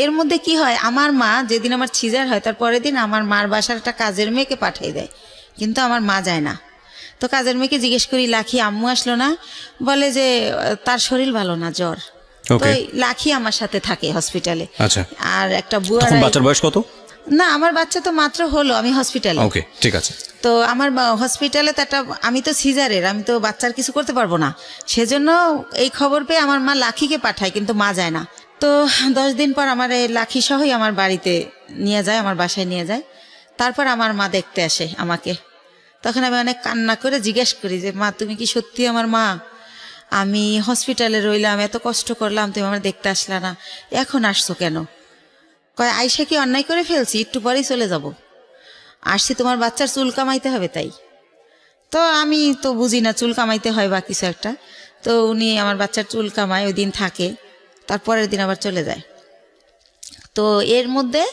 এর মধ্যে কি হয়, আমার মা যেদিন আমার সিজার হয় তার পরের দিন আমার মার বাসার একটা কাজের মেয়েকে পাঠিয়ে দেয়, কিন্তু আমার মা যায় না। তো কাজের মেয়েকে জিজ্ঞেস করি, লাখি আম্মু আসলো না? বলে যে তার শরীর ভালো না, জ্বর। তো লাখি আমার সাথে থাকে হসপিটালে। আচ্ছা। আর একটা বুয়া, বাচ্চার বয়স কত? না, আমার বাচ্চা তো মাত্র হলো, আমি হসপিটালে। ওকে, ঠিক আছে। তো আমার হসপিটালে তো একটা, আমি তো সিজারের, আমি তো বাচ্চার কিছু করতে পারবো না, সেজন্য এই খবর পেয়ে আমার মা লাখিকে পাঠায়, কিন্তু মা যায় না। তো 10 দিন পর আমার এই লাখি সহই আমার বাড়িতে নিয়ে যায়, আমার বাসায় নিয়ে যায়। তারপর আমার মা দেখতে আসে আমাকে। তখন আমি অনেক কান্না করে জিজ্ঞেস করি যে মা, তুমি কি সত্যি আমার মা? আমি হসপিটালে রইলাম, এত কষ্ট করলাম, তুমি আমার দেখতে আসলা না, এখন আসছো কেন? কয় আয়সা কি অন্যায় করে ফেলছি, একটু পরেই চলে যাব, আসছি তোমার বাচ্চার চুল কামাইতে হবে তাই। তো আমি তো বুঝি না চুল কামাইতে হয় বা কিছু একটা। তো উনি আমার বাচ্চার চুল কামায়, ওই দিন থাকে, তারপরের দিন আবার চলে যায়। তো এর মধ্যে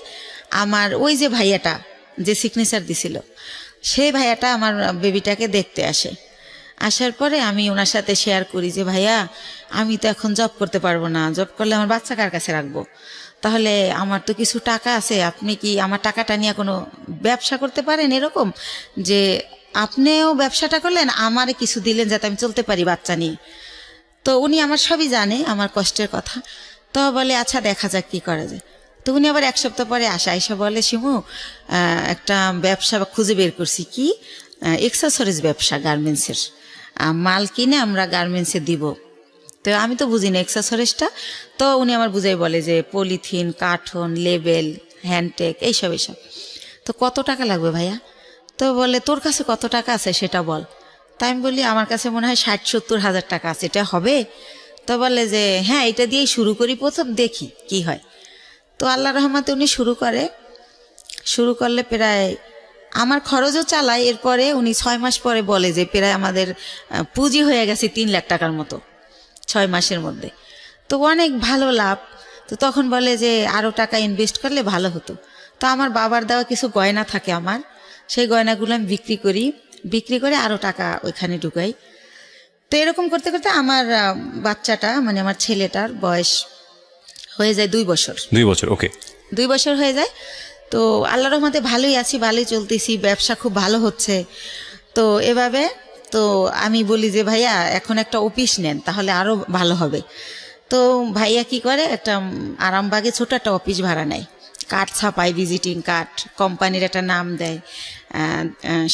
আমার ওই যে ভাইয়াটা যে সিগনেচার দিছিল, সেই ভাইয়াটা আমার বেবিটাকে দেখতে আসে। আসার পরে আমি ওনার সাথে শেয়ার করি যে ভাইয়া, আমি তো এখন জব করতে পারবো না, জব করলে আমার বাচ্চা কার কাছে রাখবো? তাহলে আমার তো কিছু টাকা আছে, আপনি কি আমার টাকাটা নিয়ে কোনো ব্যবসা করতে পারেন, এরকম যে আপনিও ব্যবসাটা করলেন, আমারে কিছু দিলেন যাতে আমি চলতে পারি বাচ্চা নিয়ে। তো উনি আমার সবই জানে, আমার কষ্টের কথা। তো বলে আচ্ছা দেখা যাক কি করা যায়। তো উনি আবার 1 সপ্তাহ পরে এসে বলে, শিমু একটা ব্যবসা খুঁজে বের করছি। কি? এক্সেসরিজ ব্যবসা, গার্মেন্টসের মাল কিনে আমরা গার্মেন্টসে দিব। তো আমি তো বুঝি না এক্সেসরিজটা। তো উনি আমার বুঝাই বলে যে পলিথিন, কার্টন, লেবেল, হ্যান্ডটেক, এইসব। তো কত টাকা লাগবে ভাইয়া? তো বলে তোর কাছে কত টাকা আছে সেটা বল। তাই আমি বলি আমার কাছে মনে হয় 60-70 হাজার টাকা আছে, এটা হবে? তো বলে যে হ্যাঁ, এটা দিয়েই শুরু করি, প্রথম দেখি কি হয়। তো আল্লাহ রহমতে উনি শুরু করলে প্রায় আমার খরচও চালায়। এরপরে উনি 6 মাস পরে বলে যে প্রায় আমাদের পুঁজি হয়ে গেছে 3 লাখ টাকার মতো 6 মাসের মধ্যে। তো অনেক ভালো লাভ। তো তখন বলে যে আরও টাকা ইনভেস্ট করলে ভালো হতো। তো আমার বাবার দেওয়া কিছু গয়না থাকে আমার, সেই গয়নাগুলো আমি বিক্রি করে আরও টাকা ওইখানে ঢুকাই। তো এরকম করতে করতে আমার বাচ্চাটা, মানে আমার ছেলেটার বয়স হয়ে যায় 2 বছর। 2 বছর, ওকে। 2 বছর হয়ে যায়। তো আল্লাহর রহমতে ভালোই আছি, ভালোই চলতেছি, ব্যবসা খুব ভালো হচ্ছে। তো এভাবে তো আমি বলি যে ভাইয়া এখন একটা অফিস নেন, তাহলে আরও ভালো হবে। তো ভাইয়া কি করে, একটা আরামবাগে ছোট একটা অফিস ভাড়া নেয়, কার্ড ছাপায়, ভিজিটিং কার্ড, কোম্পানির একটা নাম দেয়,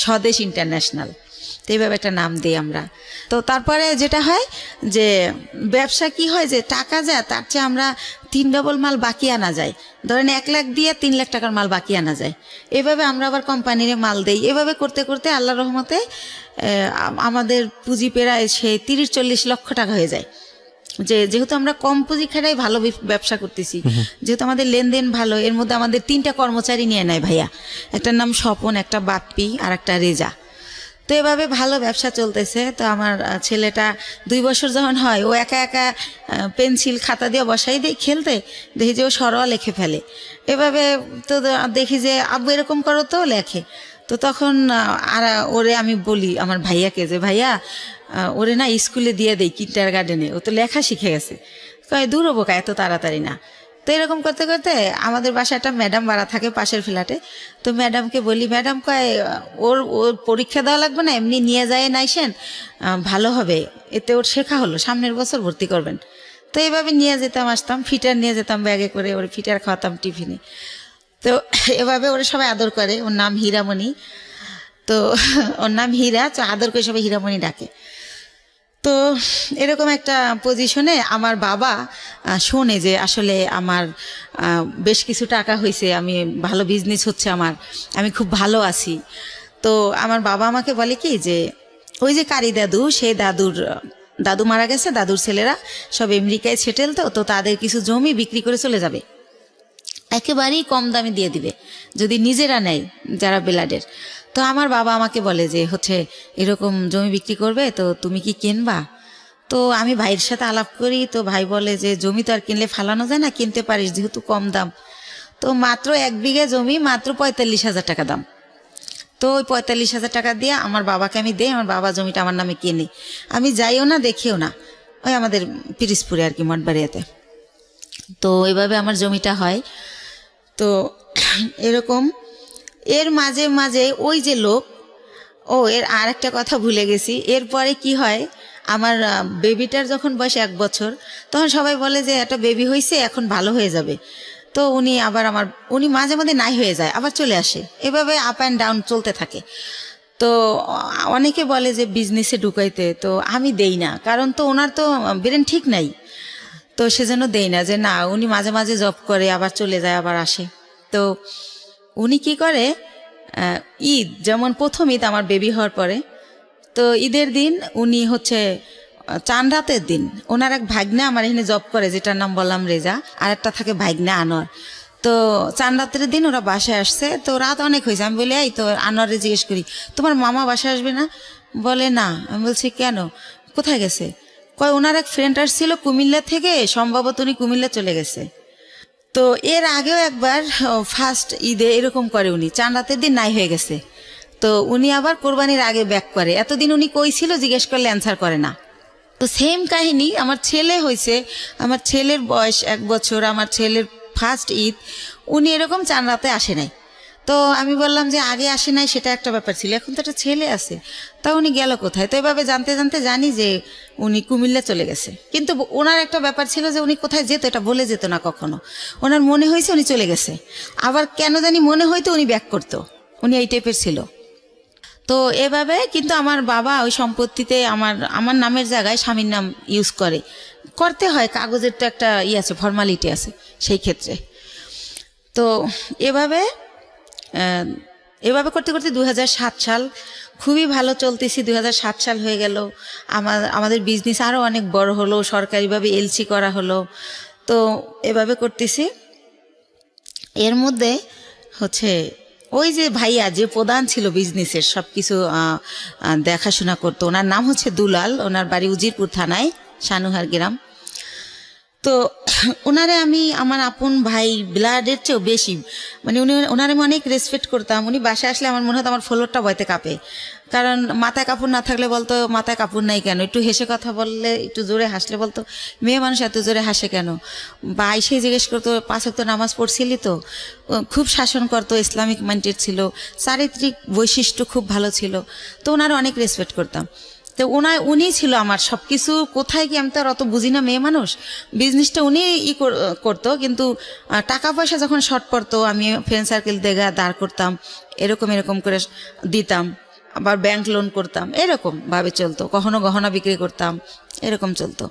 স্বদেশ ইন্টারন্যাশনাল। তো এইভাবে একটা নাম দিই আমরা। তো তারপরে যেটা হয় যে ব্যবসা কি হয়, যে টাকা যায় তার চেয়ে আমরা 3 ডবল মাল বাকি আনা যায়। ধরেন 1 লাখ দিয়ে 3 লাখ টাকার মাল বাকি আনা যায়। এভাবে আমরা আবার কোম্পানির মাল দেই। এভাবে করতে করতে আল্লাহর রহমতে আমাদের পুঁজি প্রায় সে 30-40 লক্ষ টাকা হয়ে যায়। যেহেতু আমরা কম পুঁজি খাটাই ভালো ব্যবসা করতেছি, যেহেতু আমাদের লেনদেন ভালো, এর মধ্যে আমাদের 3টা কর্মচারী নিয়ে নেয় ভাইয়া, একটার নাম স্বপন, একটা বাপ্পি, আর একটা রেজা। তো এভাবে ভালো ব্যবসা চলতেছে। তো আমার ছেলেটা 2 বছর যখন হয়, ও একা একা পেন্সিল খাতা দিয়ে বসাই দেয় খেলতে, দেখি যে ও সরোয়া লিখে ফেলে। এভাবে তো দেখি যে আব্বু এরকম করো, তো লেখে। তো তখন আর ওরে আমি বলি আমার ভাইয়াকে যে ভাইয়া ওরে না স্কুলে দিয়ে দেই, কিন্ডারগার্টেনে, ও তো লেখা শিখে গেছে। কয় দূর হবো কা, এত তাড়াতাড়ি না। তো এরকম করতে করতে আমাদের বাসায় একটা ম্যাডাম ভাড়া থাকে পাশের ফ্ল্যাটে। তো ম্যাডামকে বলি, ম্যাডাম কয় ওর পরীক্ষা দেওয়া লাগবে না, এমনি নিয়ে যায় নাইসেন, ভালো হবে, এতে ওর শেখা হলো, সামনের বছর ভর্তি করবেন। তো এইভাবে নিয়ে যেতাম, আসতাম, ফিটার নিয়ে যেতাম ব্যাগে করে, ওর ফিটার খাওয়াতাম টিফিনে। তো এভাবে ওরা সবাই আদর করে। ওর নাম হীরামণি। তো তো ওর নাম হীরা, তো আদর করে সবাই হীরামণি ডাকে। তো এরকম একটা পজিশনে আমার বাবা শোনে যে আসলে আমার বেশ কিছু টাকা হয়েছে, আমি ভালো বিজনেস হচ্ছে আমার, আমি খুব ভালো আছি। তো আমার বাবা আমাকে বলে কি যে ওই যে কারি দাদু, সেই দাদু মারা গেছে, দাদুর ছেলেরা সব আমেরিকায় সেটেল, তো তাদের কিছু জমি বিক্রি করে চলে যাবে, একেবারেই কম দামে দিয়ে দিবে যদি নিজেরা নেয় যারা বেলাডের। তো আমার বাবা আমাকে বলে যে হচ্ছে এরকম জমি বিক্রি করবে, তো তুমি কি কিনবা? তো আমি ভাইয়ের সাথে আলাপ করি, তো ভাই বলে যে জমি তো আর কিনলে ফালানো যায় না, কিনতে পারিস যেহেতু কম দাম। তো মাত্র 1 বিঘা জমি মাত্র 45,000 টাকা দাম। তো ওই 45,000 টাকা দিয়ে আমার বাবাকে আমি দেই, আমার বাবা জমিটা আমার নামে কিনে, আমি যাইও না দেখিও না, ওই আমাদের পিরিজপুরে আর কি মঠবাড়িয়াতে। তো এইভাবে আমার জমিটা হয়। তো এরকম এর মাঝে মাঝে ওই যে লোক, এর আর একটা কথা ভুলে গেছি, এরপরে কি হয়, আমার বেবিটার যখন বয়স 1 বছর, তখন সবাই বলে যে একটা বেবি হয়েছে এখন ভালো হয়ে যাবে। তো উনি মাঝে মাঝে নাই হয়ে যায়, আবার চলে আসে, এভাবে আপ অ্যান্ড ডাউন চলতে থাকে। তো অনেকে বলে যে বিজনেসে ঢুকাইতে, তো আমি দেই না, কারণ তো ওনার তো ব্রেন ঠিক নাই, তো সেজন্য দেই না, যে না উনি মাঝে মাঝে জব করে আবার চলে যায় আবার আসে। তো উনি কি করে, ঈদ যেমন প্রথম ঈদ আমার বেবি হওয়ার পরে, তো ঈদের দিন উনি হচ্ছে চান রাতের দিন ওনার এক ভাগ্নে আমার এখানে জব করে, যেটার নাম বললাম রেজা, আর একটা থাকে ভাগ্নে আনোয়ার। তো চান রাতের দিন ওরা বাসায় আসছে, তো রাত অনেক হয়েছে, আমি বলি এই তো আনোয়ারে জিজ্ঞেস করি তোমার মামা বাসায় আসবে না? বলে না। আমি বলছি কেন, কোথায় গেছে? কয় ওনার এক ফ্রেন্ড আসছিল কুমিল্লা থেকে, সম্ভবত উনি কুমিল্লা চলে গেছে। তো এর আগেও একবার ফার্স্ট ঈদে এরকম করে, উনি চান রাতের দিন নাই হয়ে গেছে, তো উনি আবার কোরবানির আগে ব্যাক করে। এতদিন উনি কই ছিল জিজ্ঞেস করলে অ্যান্সার করে না। তো সেম কাহিনী আমার ছেলে হয়েছে, আমার ছেলের বয়স 1 বছর, আমার ছেলের ফার্স্ট ঈদ উনি এরকম চান রাতে আসে নাই। তো আমি বললাম যে আগে আসে নাই সেটা একটা ব্যাপার ছিল, এখন তো একটা ছেলে আছে, তা উনি গেল কোথায়? তো এভাবে জানতে জানতে জানি যে উনি কুমিল্লা চলে গেছে। কিন্তু ওনার একটা ব্যাপার ছিল যে উনি কোথায় যেত এটা বলে যেত না কখনো, ওনার মনে হয়েছে উনি চলে গেছে, আবার কেন জানি মনে হয়তো উনি ব্যাক করতো, উনি এই টাইপের ছিল। তো এভাবে কিন্তু আমার বাবা ওই সম্পত্তিতে আমার নামের জায়গায় স্বামীর নাম ইউজ করতে হয়, কাগজের তো একটা আছে, ফর্মালিটি আছে সেই ক্ষেত্রে। তো এভাবে করতে করতে 2007 সাল খুবই ভালো চলতেছি। 2007 সাল হয়ে গেল, আমাদের বিজনেস আরও অনেক বড় হলো, সরকারিভাবে এলসি করা হলো। তো এভাবে করতেছি। এর মধ্যে হচ্ছে ওই যে ভাইয়া যে প্রধান ছিল বিজনেসের সব কিছু দেখাশোনা করতো, ওনার নাম হচ্ছে দুলাল, ওনার বাড়ি উজিরপুর থানায়, সানুহার গ্রাম। তো ওনারে আমি আমার আপন ভাই, ব্লাডের চেয়েও বেশি, মানে ওনারে আমি অনেক রেসপেক্ট করতাম। উনি বাসায় আসলে আমার মনে হতো আমার ফ্লোরটা বইতে কাঁপে, কারণ মাথায় কাপড় না থাকলে বলতো মাথায় কাপড় নাই কেন, একটু হেসে কথা বললে, একটু জোরে হাসলে বলতো মেয়ে মানুষ এত জোরে হাসে কেন, বা এসে জিজ্ঞেস করতো 5 ওয়াক্ত নামাজ পড়ছিলি তো। খুব শাসন করতো, ইসলামিক মাইন্ডেড ছিল, চারিত্রিক বৈশিষ্ট্য খুব ভালো ছিল। তো ওনারা অনেক রেসপেক্ট করতাম। তো উনি ছিল আমার সব কিছু। কোথায় কি আমি তো আর অত বুঝি না, মেয়ে মানুষ, বিজনেসটা উনি করতো, কিন্তু টাকা পয়সা যখন শর্ট পড়তো আমি ফ্রেন্ড সার্কেল দেখা দাঁড় করতাম, এরকম করে দিতাম, আবার ব্যাংক লোন করতাম, এরকম ভাবে চলতো। কখনো গহনা বিক্রি করতাম, এরকম চলতো।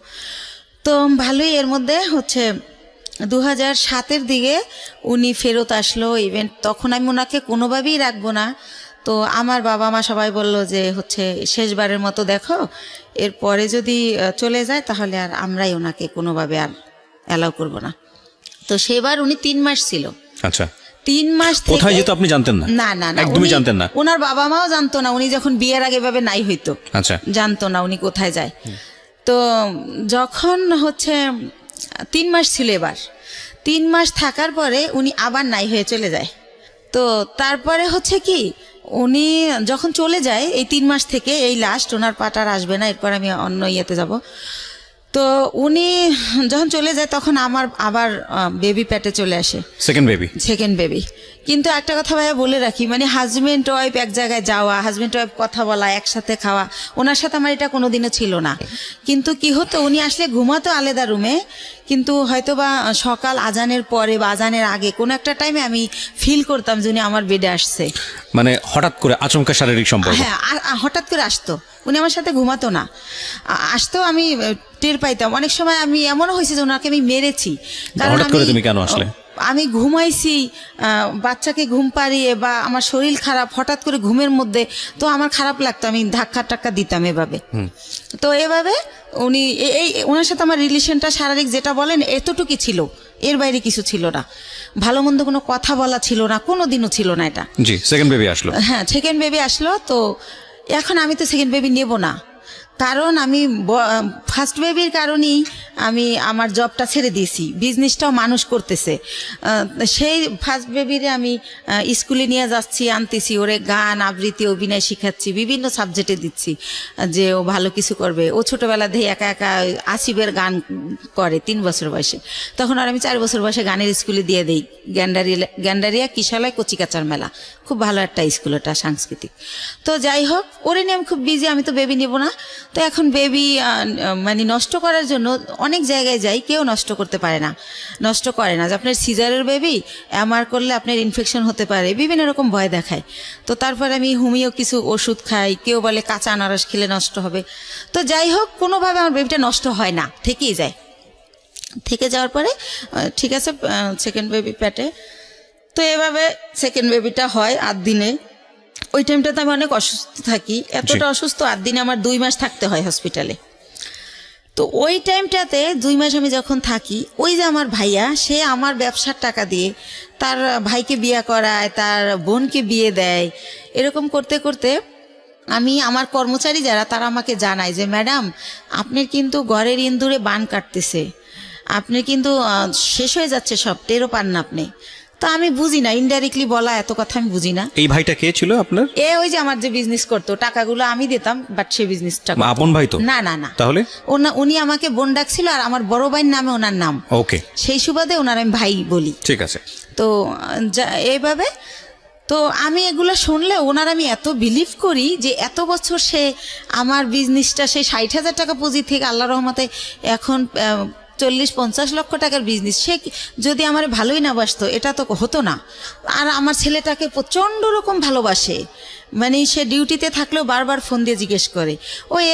তো ভালোই। এর মধ্যে হচ্ছে 2007-এর দিকে উনি ফেরত আসলো ইভেন্ট, তখন আমি ওনাকে কোনোভাবেই রাখবো না। তো আমার বাবা মা সবাই বলল যে হচ্ছে শেষবারের মতো দেখো, এরপরে যদি চলে যায় তাহলে আর আমরাই ওনাকে কোনোভাবে আর অ্যালাউ করবো না। তো সেবার উনি 3 মাস ছিল। আচ্ছা, 3 মাস কোথায় যেত আপনি জানতেন না? না না, একদমই জানতেন না। ওনার বাবা মাও জানতো না, উনি যখন বিয়ের আগে ভাবে নাই হইতো, আচ্ছা, জানতো না উনি কোথায় যায়। তো যখন হচ্ছে 3 মাস ছিল, এবার 3 মাস থাকার পরে উনি আবার নাই হয়ে চলে যায়। তো তারপরে হচ্ছে কি, উনি যখন চলে যায় এই 3 মাস থেকে, এই লাস্ট, ওনার পাটার আসবে না, এরপর আমি অন্য ইয়েতে যাব। তো উনি যখন চলে যায় তখন আমার আবার বেবি পেটে চলে আসে, সেকেন্ড বেবি। কিন্তু একটা কথা ভাইয়া বলে রাখি, মানে হাজবেন্ড ওয়াইফ এক জায়গায় যাওয়া, হাজবেন্ড ওয়াইফ কথা বলা, একসাথে খাওয়া, ওনার সাথে আমার এটা কোনোদিনও ছিল না। কিন্তু কি হতো, উনি আসলে ঘুমাতো আলাদা রুমে, কিন্তু হয়তো বা সকাল আজানের পরে বা আজানের আগে কোনো একটা টাইমে আমি ফিল করতাম যে উনি আমার বেডে আসছে। মানে হঠাৎ করে আচমকা শারীরিক সম্পর্ক? হ্যাঁ, হঠাৎ করে আসতো, উনি আমার সাথে ঘুমাতো না, আসতো, আমি টের পাইতাম। অনেক সময় আমি এমনও হয়েছে যে ওনাকে আমি মেরেছি। হঠাৎ করে তুমি কেন আসলে? আমি ঘুমাইছি, বাচ্চাকে ঘুম পাড়িয়ে, বা আমার শরীর খারাপ, হঠাৎ করে ঘুমের মধ্যে, তো আমার খারাপ লাগতো, আমি ধাক্কা টাক্কা দিতাম এভাবে। তো এভাবে উনি ওনার সাথে আমার রিলেশনটা শারীরিক যেটা বলেন এতটুকুই ছিল, এর বাইরে কিছু ছিল না। ভালো মন্দ কোনো কথা বলা ছিল না, কোনো দিনও ছিল না এটা। জি, সেকেন্ড বেবি আসলো। হ্যাঁ, সেকেন্ড বেবি আসলো। তো এখন আমি তো সেকেন্ড বেবি নেব না, কারণ আমি ফার্স্ট বেবির কারণেই আমি আমার জবটা ছেড়ে দিয়েছি, বিজনেসটাও মানুষ করতেছে। সেই ফার্স্ট বেবিরে আমি স্কুলে নিয়ে যাচ্ছি, আনতেছি, ওরে গান আবৃত্তি অভিনয় শিখাচ্ছি, বিভিন্ন সাবজেক্টে দিচ্ছি যে ও ভালো কিছু করবে। ও ছোটোবেলা দিয়ে একা একা আসিফের গান করে 3 বছর বয়সে, তখন আর আমি 4 বছর বয়সে গানের স্কুলে দিয়ে দিই, গ্যান্ডারিয়া কিশালয় কচিকাচার মেলা, খুব ভালো একটা স্কুল, ওটা সাংস্কৃতিক। তো যাই হোক, ওরে নিয়ে আমি খুব বিজি, আমি তো বেবি নেব না। তো এখন বেবি মানে নষ্ট করার জন্য অনেক জায়গায় যাই, কেউ নষ্ট করতে পারে না, নষ্ট করে না, যে আপনার সিজারের বেবি এমআর করলে আপনার ইনফেকশন হতে পারে, বিভিন্ন রকম ভয় দেখায়। তো তারপরে আমি হোমিও কিছু ওষুধ খাই, কেউ বলে কাঁচা আনারস খেলে নষ্ট হবে। তো যাই হোক, কোনোভাবে আমার বেবিটা নষ্ট হয় না, থেকেই যায়। থেকে যাওয়ার পরে ঠিক আছে, সেকেন্ড বেবি পেটে। তো এভাবে সেকেন্ড বেবিটা হয় 8 দিনে। ওই টাইমটাতে আমি অনেক অসুস্থ থাকি, এতটা অসুস্থ, 8 দিনে আমার 2 মাস থাকতে হয় হসপিটালে। তো ওই টাইমটাতে 2 মাস আমি যখন থাকি, ওই যে আমার ভাইয়া, সে আমার ব্যবসার টাকা দিয়ে তার ভাইকে বিয়ে করায়, তার বোনকে বিয়ে দেয়। এরকম করতে করতে আমি, আমার কর্মচারী যারা, তারা আমাকে জানায় যে ম্যাডাম, আপনার কিন্তু ঘরের ইন্দুরে বান কাটতেছে, আপনি কিন্তু শেষ হয়ে যাচ্ছে সব, টেরও পান না আপনি। তো আমি বুঝি না, ইনডাইরেক্টলি বলা এত কথা আমি বুঝি না। এই ভাইটা কে ছিল আপনার? ওই যে আমার যে বিজনেস করতো, টাকাগুলো আমি দিতাম, বাট সে বিজনেসটা আপন ভাই তো না? না না। তাহলে উনি আমাকে বোন ডাকছিল, আর আমার বড় ভাইয়ের নামে ওনার নাম। ওকে, সেই সুবাদে ওনার আমি ভাই বলি। ঠিক আছে। তো এইভাবে, তো আমি এগুলো শুনলে ওনার আমি এত বিলিভ করি যে এত বছর সে আমার বিজনেসটা, সেই 60,000 টাকা পুঁজি থেকে আল্লাহ রহমতে এখন 40-50 লক্ষ টাকার বিজনেস, সে যদি আমার ভালোই না বাসতো, এটা তো হতো না। আর আমার ছেলেটাকে প্রচণ্ড রকম ভালোবাসে, মানে সে ডিউটিতে থাকলেও বারবার ফোন দিয়ে জিজ্ঞেস করে।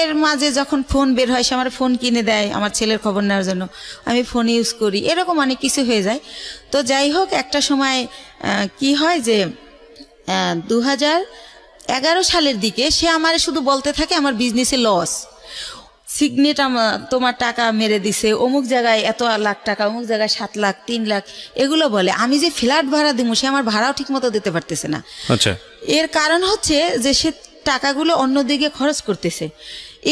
এর মাঝে যখন ফোন বের হয়, সে আমার ফোন কিনে দেয় আমার ছেলের খবর নেওয়ার জন্য, আমি ফোন ইউজ করি, এরকম অনেক কিছু হয়ে যায়। তো যাই হোক, একটা সময় কি হয় যে 2011 সালের দিকে সে আমার শুধু বলতে থাকে আমার বিজনেসে লস, সিগনেট তোমার টাকা মেরে দিছে, অমুক জায়গায় এত লাখ টাকা, অমুক জায়গায় 7 লাখ, 3 লাখ, এগুলো বলে। আমি যে ফ্ল্যাট ভাড়া দিব, সে আমার ভাড়াও ঠিক মতো দিতে পারতেছে না। আচ্ছা, এর কারণ হচ্ছে যে সে টাকাগুলো অন্যদিকে খরচ করতেছে।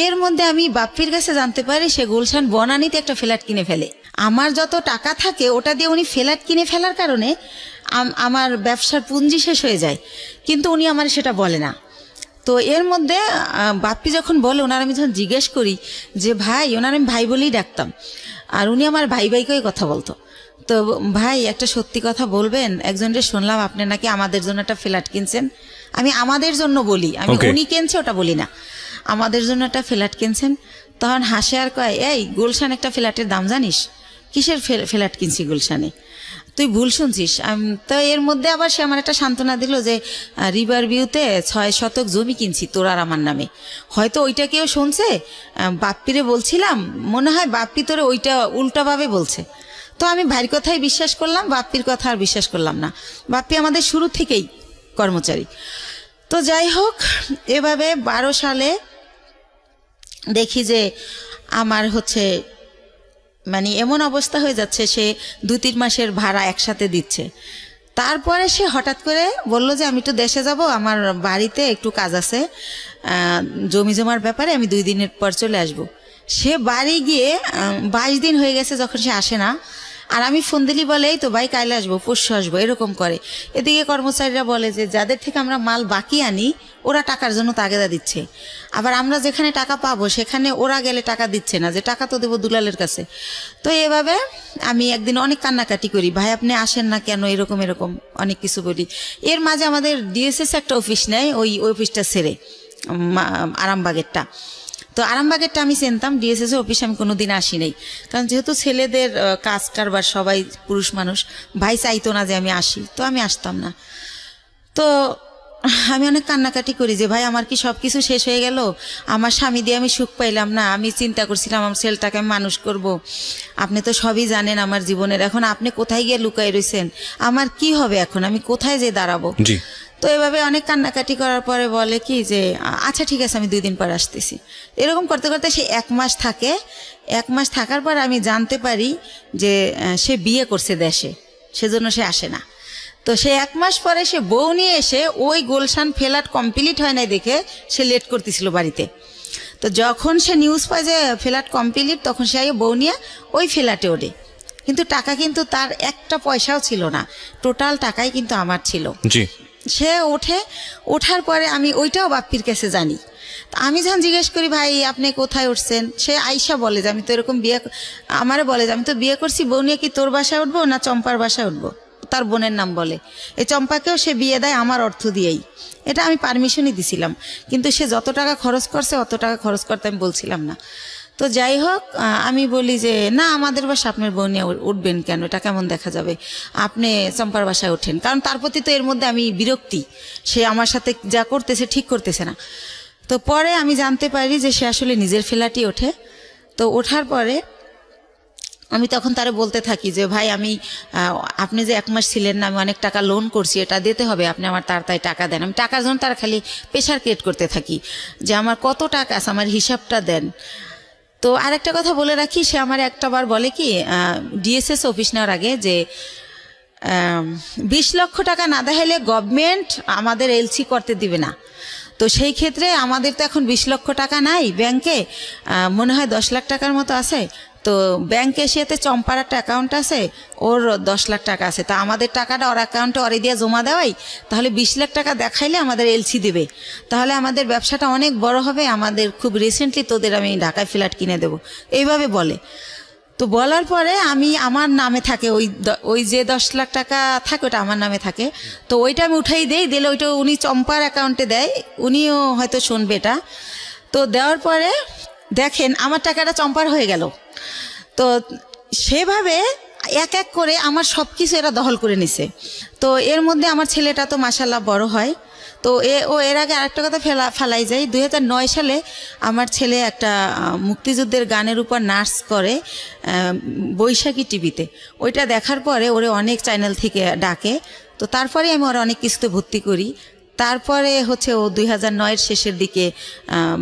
এর মধ্যে আমি বাপ্পির কাছে জানতে পারি সে গুলশান বনানীতে একটা ফ্ল্যাট কিনে ফেলে। আমার যত টাকা থাকে ওটা দিয়ে উনি ফ্ল্যাট কিনে ফেলার কারণে আমার ব্যবসার পুঁজি শেষ হয়ে যায়, কিন্তু উনি আমার সেটা বলে না। তো এর মধ্যে বাপ্পি যখন বলে, ওনার আমি যখন জিজ্ঞেস করি যে ভাই, ওনার আমি ভাই বলেই ডাকতাম, আর উনি আমার ভাই ভাইকেই কথা বলতো। তো ভাই, একটা সত্যি কথা বলবেন, একজনকে শুনলাম আপনি নাকি আমাদের জন্য একটা ফ্ল্যাট কিনছেন। আমি আমাদের জন্য বলি, আমি উনি কিনছে ওটা বলি না, আমাদের জন্য একটা ফ্ল্যাট কিনছেন। তখন হাসে আর কয়, এই গুলশান একটা ফ্ল্যাটের দাম জানিস? কিসের ফ্ল্যাট কিনছি গুলশানে? তুই ভুল শুনছিস। তো এর মধ্যে আবার সে আমার একটা সান্ত্বনা দিল যে রিভার ভিউতে 6 শতক জমি কিনছি তোর আর আমার নামে। হয়তো ওইটা কেউ শুনছে, বাপ্পিরে বলছিলাম, মনে হয় বাপ্পি তোরে ওইটা উল্টাভাবে বলছে। তো আমি ভাইয়ের কথাই বিশ্বাস করলাম, বাপ্পির কথা আর বিশ্বাস করলাম না। বাপ্পি আমাদের শুরু থেকেই কর্মচারী। তো যাই হোক, এভাবে 12 সালে দেখি যে আমার হচ্ছে মানে এমন অবস্থা হয়ে যাচ্ছে, সে 2-3 মাসের ভাড়া একসাথে দিচ্ছে। তারপরে সে হঠাৎ করে বলল যে আমি একটু দেশে যাব, আমার বাড়িতে একটু কাজ আছে, জমি জমার ব্যাপারে, আমি 2 দিনের পর চলে আসব। সে বাড়ি গিয়ে 22 দিন হয়ে গেছে যখন সে আসে না। আর আমি ফোন দিলি বলে এই তো ভাই কাইলে আসবো, পরশু আসবো, এরকম করে। এদিকে কর্মচারীরা বলে যে যাদের থেকে আমরা মাল বাকি আনি ওরা টাকার জন্য তাগেদা দিচ্ছে, আবার আমরা যেখানে টাকা পাবো সেখানে ওরা গেলে টাকা দিচ্ছে না, যে টাকা তো দেবো দুলালের কাছে। তো এভাবে আমি একদিন অনেক কান্নাকাটি করি, ভাই আপনি আসেন না কেন, এরকম এরকম অনেক কিছু বলি। এর মাঝে আমাদের ডিএসএস একটা অফিস নেয়, ওই অফিসটা ছেড়ে আরামবাগেরটা। তো আরামবাগেরটা আমি চিনতাম, ডিএসএস অফিসে আমি কোনোদিন আসি নাই, কারণ যেহেতু ছেলেদের কাজ কারবার সবাই পুরুষ মানুষ, ভাই চাইতো না যে আমি আসি, তো আমি আসতাম না। তো আমি অনেক কান্নাকাটি করি যে ভাই আমার কি সব কিছু শেষ হয়ে গেল, আমার স্বামী দিয়ে আমি সুখ পাইলাম না, আমি চিন্তা করছিলাম আমার ছেলেটাকে আমি মানুষ করব, আপনি তো সবই জানেন আমার জীবনের, এখন আপনি কোথায় গিয়ে লুকাই রয়েছেন, আমার কি হবে এখন, আমি কোথায় যে দাঁড়াবো। তো এভাবে অনেক কান্নাকাটি করার পরে বলে কি যে আচ্ছা ঠিক আছে আমি 2 দিন পর আসতেছি। এরকম করতে করতে সে 1 মাস থাকে। 1 মাস থাকার পর আমি জানতে পারি যে সে বিয়ে করছে দেশে, সেজন্য সে আসে না। তো সে 1 মাস পরে সে বউ নিয়ে এসে ওই গুলশান ফ্ল্যাট কমপ্লিট হয় নাই দেখে সে লেট করতেছিল বাড়িতে। তো যখন সে নিউজ পায় যে ফ্ল্যাট কমপ্লিট, তখন সে বউ নিয়ে ওই ফ্ল্যাটে ওঠে, কিন্তু টাকা কিন্তু তার একটা পয়সাও ছিল না, টোটাল টাকাই কিন্তু আমার ছিল। সে ওঠার পরে আমি ওইটাও বাপ্পির কাছে জানি। আমি যখন জিজ্ঞেস করি ভাই আপনি কোথায় উঠছেন, সে আইসা বলে যে আমি তো এরকম আমারে বলে যে আমি তো বিয়ে করছি, বউ নিয়ে কি তোর বাসায় উঠবো না চম্পার বাসায় উঠবো, তার বোনের নাম বলে। এই চম্পাকেও সে বিয়ে দেয় আমার অর্থ দিয়েই, এটা আমি পারমিশনই দিছিলাম, কিন্তু সে যত টাকা খরচ করছে অত টাকা খরচ করতে আমি বলছিলাম না। তো যাই হোক, আমি বলি যে না আমাদের বাসা আপনার বউ নিয়ে উঠবেন কেন, এটা কেমন দেখা যাবে, আপনি চম্পার বাসায় ওঠেন। কারণ তার প্রতি তো এর মধ্যে আমি বিরক্তি, সে আমার সাথে যা করতেছে ঠিক করতেছে না। তো পরে আমি জানতে পারি যে সে আসলে নিজের ফ্ল্যাটই ওঠে। তো ওঠার পরে আমি তখন তারে বলতে থাকি যে ভাই আমি আপনি যে 1 মাস ছিলেন না, আমি অনেক টাকা লোন করছি, এটা দিতে হবে, আপনি আমার তাড়াতাড়ি টাকা দেন। আমি টাকার জন্য তার খালি প্রেশার ক্রিয়েট করতে থাকি যে আমার কত টাকা আছে, আমার হিসাবটা দেন। তো আরেকটা কথা বলে রাখি, সে আমার একটাবার বলে কি ডিএসএস অফিস নেওয়ার আগে যে 20 লক্ষ টাকা না দেখাইলে গভর্নমেন্ট আমাদের এলসি করতে দিবে না। তো সেই ক্ষেত্রে আমাদের তো এখন 20 লক্ষ টাকা নাই ব্যাংকে, মনে হয় 10 লাখ টাকার মতো আছে। তো ব্যাংকে এসেতে চম্পার একটা অ্যাকাউন্ট আছে, ওর 10 লাখ টাকা আছে, তা আমাদের টাকাটা ওর অ্যাকাউন্টে ওরে দিয়ে জমা দেওয়াই, তাহলে 20 লাখ টাকা দেখাইলে আমাদের এলসি দিবে, তাহলে আমাদের ব্যবসাটা অনেক বড় হবে, আমাদের খুব রিসেন্টলি তোদের আমি ঢাকায় ফ্ল্যাট কিনে দেবো, এইভাবে বলে। তো বলার পরে আমি আমার নামে থাকে ওই যে 10 লাখ টাকা থাকে ওটা আমার নামে থাকে। তো ওইটা আমি উঠাই দিলে ওইটা উনি চম্পার অ্যাকাউন্টে দেয়, উনিও হয়তো শুনবে এটা। তো দেওয়ার পরে দেখেন আমার টাকাটা চম্পার হয়ে গেল। তো সেভাবে এক এক করে আমার সব কিছু এরা দখল করে নিছে। তো এর মধ্যে আমার ছেলেটা তো মাশাআল্লাহ বড় হয়। তো এর আগে আরেকটা কথা ফেলাই যায়, 2009 সালে আমার ছেলে একটা মুক্তিযুদ্ধের গানের উপর নাচ করে বৈশাখী টিভিতে, ওইটা দেখার পরে ওরে অনেক চ্যানেল থেকে ডাকে। তো তারপরে আমি ওরা অনেক কিছুতে ভর্তি করি। তারপরে হচ্ছে ও 2009-এর শেষের দিকে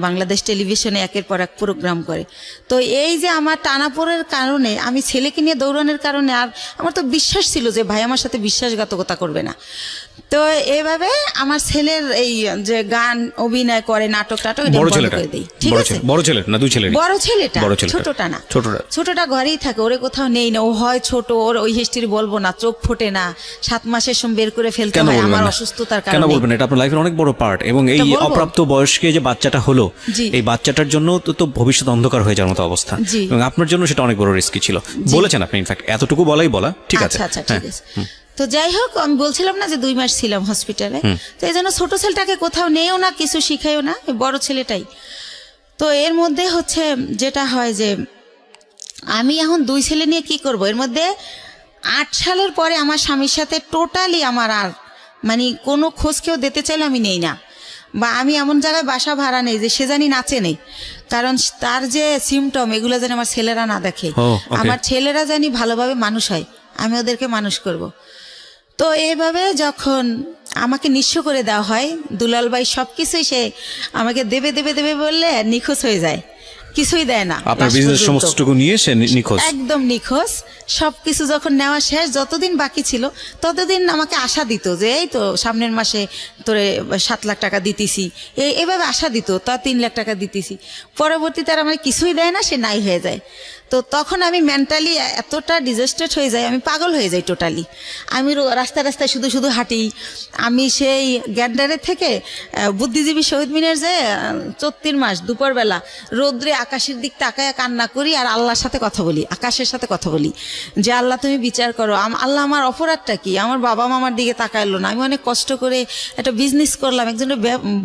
বাংলাদেশ টেলিভিশনে একের পর এক প্রোগ্রাম করে। তো এই যে আমার টানাপোড়ের কারণে, আমি ছেলেকে নিয়ে দৌড়ানোর কারণে, আর আমার তো বিশ্বাস ছিল যে ভাই আমার সাথে বিশ্বাসঘাতকতা করবে না। তো এইভাবে আমার ছেলের এই যে গান অভিনয় করে, নাটক টাটক এটা বন্ধ করে দেই। ঠিক আছে, বড় ছেলে না দুই ছেলে? বড় ছেলেটা, ছোটটা না। ছোটটা ঘরেই থাকে, ওরে কোথাও নেই না, ও হয় ছোট, ওর ওই হিস্ট্রি বলবো না, চোখ ফোটে না, 7 মাসের সময় বের করে ফেলতে হয় আমার অসুস্থতার কারণে। কেন বলবেন, এটা আপনার লাইফের অনেক বড় পার্ট। এবং এই অপ্রাপ্ত বয়স্কে যে বাচ্চাটা হলো, এই বাচ্চাটার জন্য তো ভবিষ্যৎ অন্ধকার হয়ে যাওয়ার মতো অবস্থা, এবং আপনার জন্য সেটা অনেক বড় রিস্কি ছিল, বলেছেন আপনি। ইনফ্যাক্ট এতটুকু বলা ঠিক আছে। আচ্ছা ঠিক আছে। তো যাই হোক, আমি বলছিলাম না যে 2 মাস ছিলাম হসপিটালে, তো এই জন্য ছোট ছেলেটাকে কোথাও নেও না, কিছু শিখাইও না, বড় ছেলেটাই। তো এর মধ্যে হচ্ছে যেটা হয় যে আমি এখন 2 ছেলে নিয়ে কি করব। এর মধ্যে 8 সালের পরে আমার স্বামীর সাথে টোটালি আমার আর মানে কোনো খোঁজ কেউ দিতে চাইলে আমি নেই না, বা আমি এমন জায়গায় বাসা ভাড়া নেই যে সে জানি নাচে নেই, কারণ তার যে সিমটম এগুলো যেন আমার ছেলেরা না দেখে। আমার ছেলেরা জানি ভালোভাবে মানুষ হয়, আমি ওদেরকে মানুষ করব। তো এইভাবে যখন আমাকে নিঃস্ব করে দেওয়া হয়, দুলাল ভাই সবকিছুই সে আমাকে দেবে বললে নিখোঁজ হয়ে যায়, কিছুই দেয় না, আপনার বিজনেস সমস্তটুকু নিয়ে সে নিখোঁজ, একদম নিখোঁজ। সব কিছু যখন নেওয়া শেষ, যতদিন বাকি ছিল ততদিন আমাকে আশা দিত যে এই তো সামনের মাসে তোরে 7 লাখ টাকা দিতেছি, এভাবে আশা দিত, তা 3 লাখ টাকা দিতেছি। পরবর্তীতে আর আমার কিছুই দেয় না, সে নাই হয়ে যায়। তো তখন আমি মেন্টালি এতটা ডিজাস্টেড হয়ে যাই, আমি পাগল হয়ে যাই টোটালি। আমি রাস্তায় রাস্তায় শুধু শুধু হাঁটি। আমি সেই গ্যান্ডারের থেকে বুদ্ধিজীবী শহীদ মিনার যে 34 মাস দুপুরবেলা রৌদ্রে আকাশের দিক তাকায় কান্না করি আর আল্লাহর সাথে কথা বলি, আকাশের সাথে কথা বলি যে আল্লাহ তুমি বিচার করো, আল্লাহ আমার অপরাধটা কি, আমার বাবা মামার দিকে তাকাইলো না, আমি অনেক কষ্ট করে একটা বিজনেস করলাম, একজনের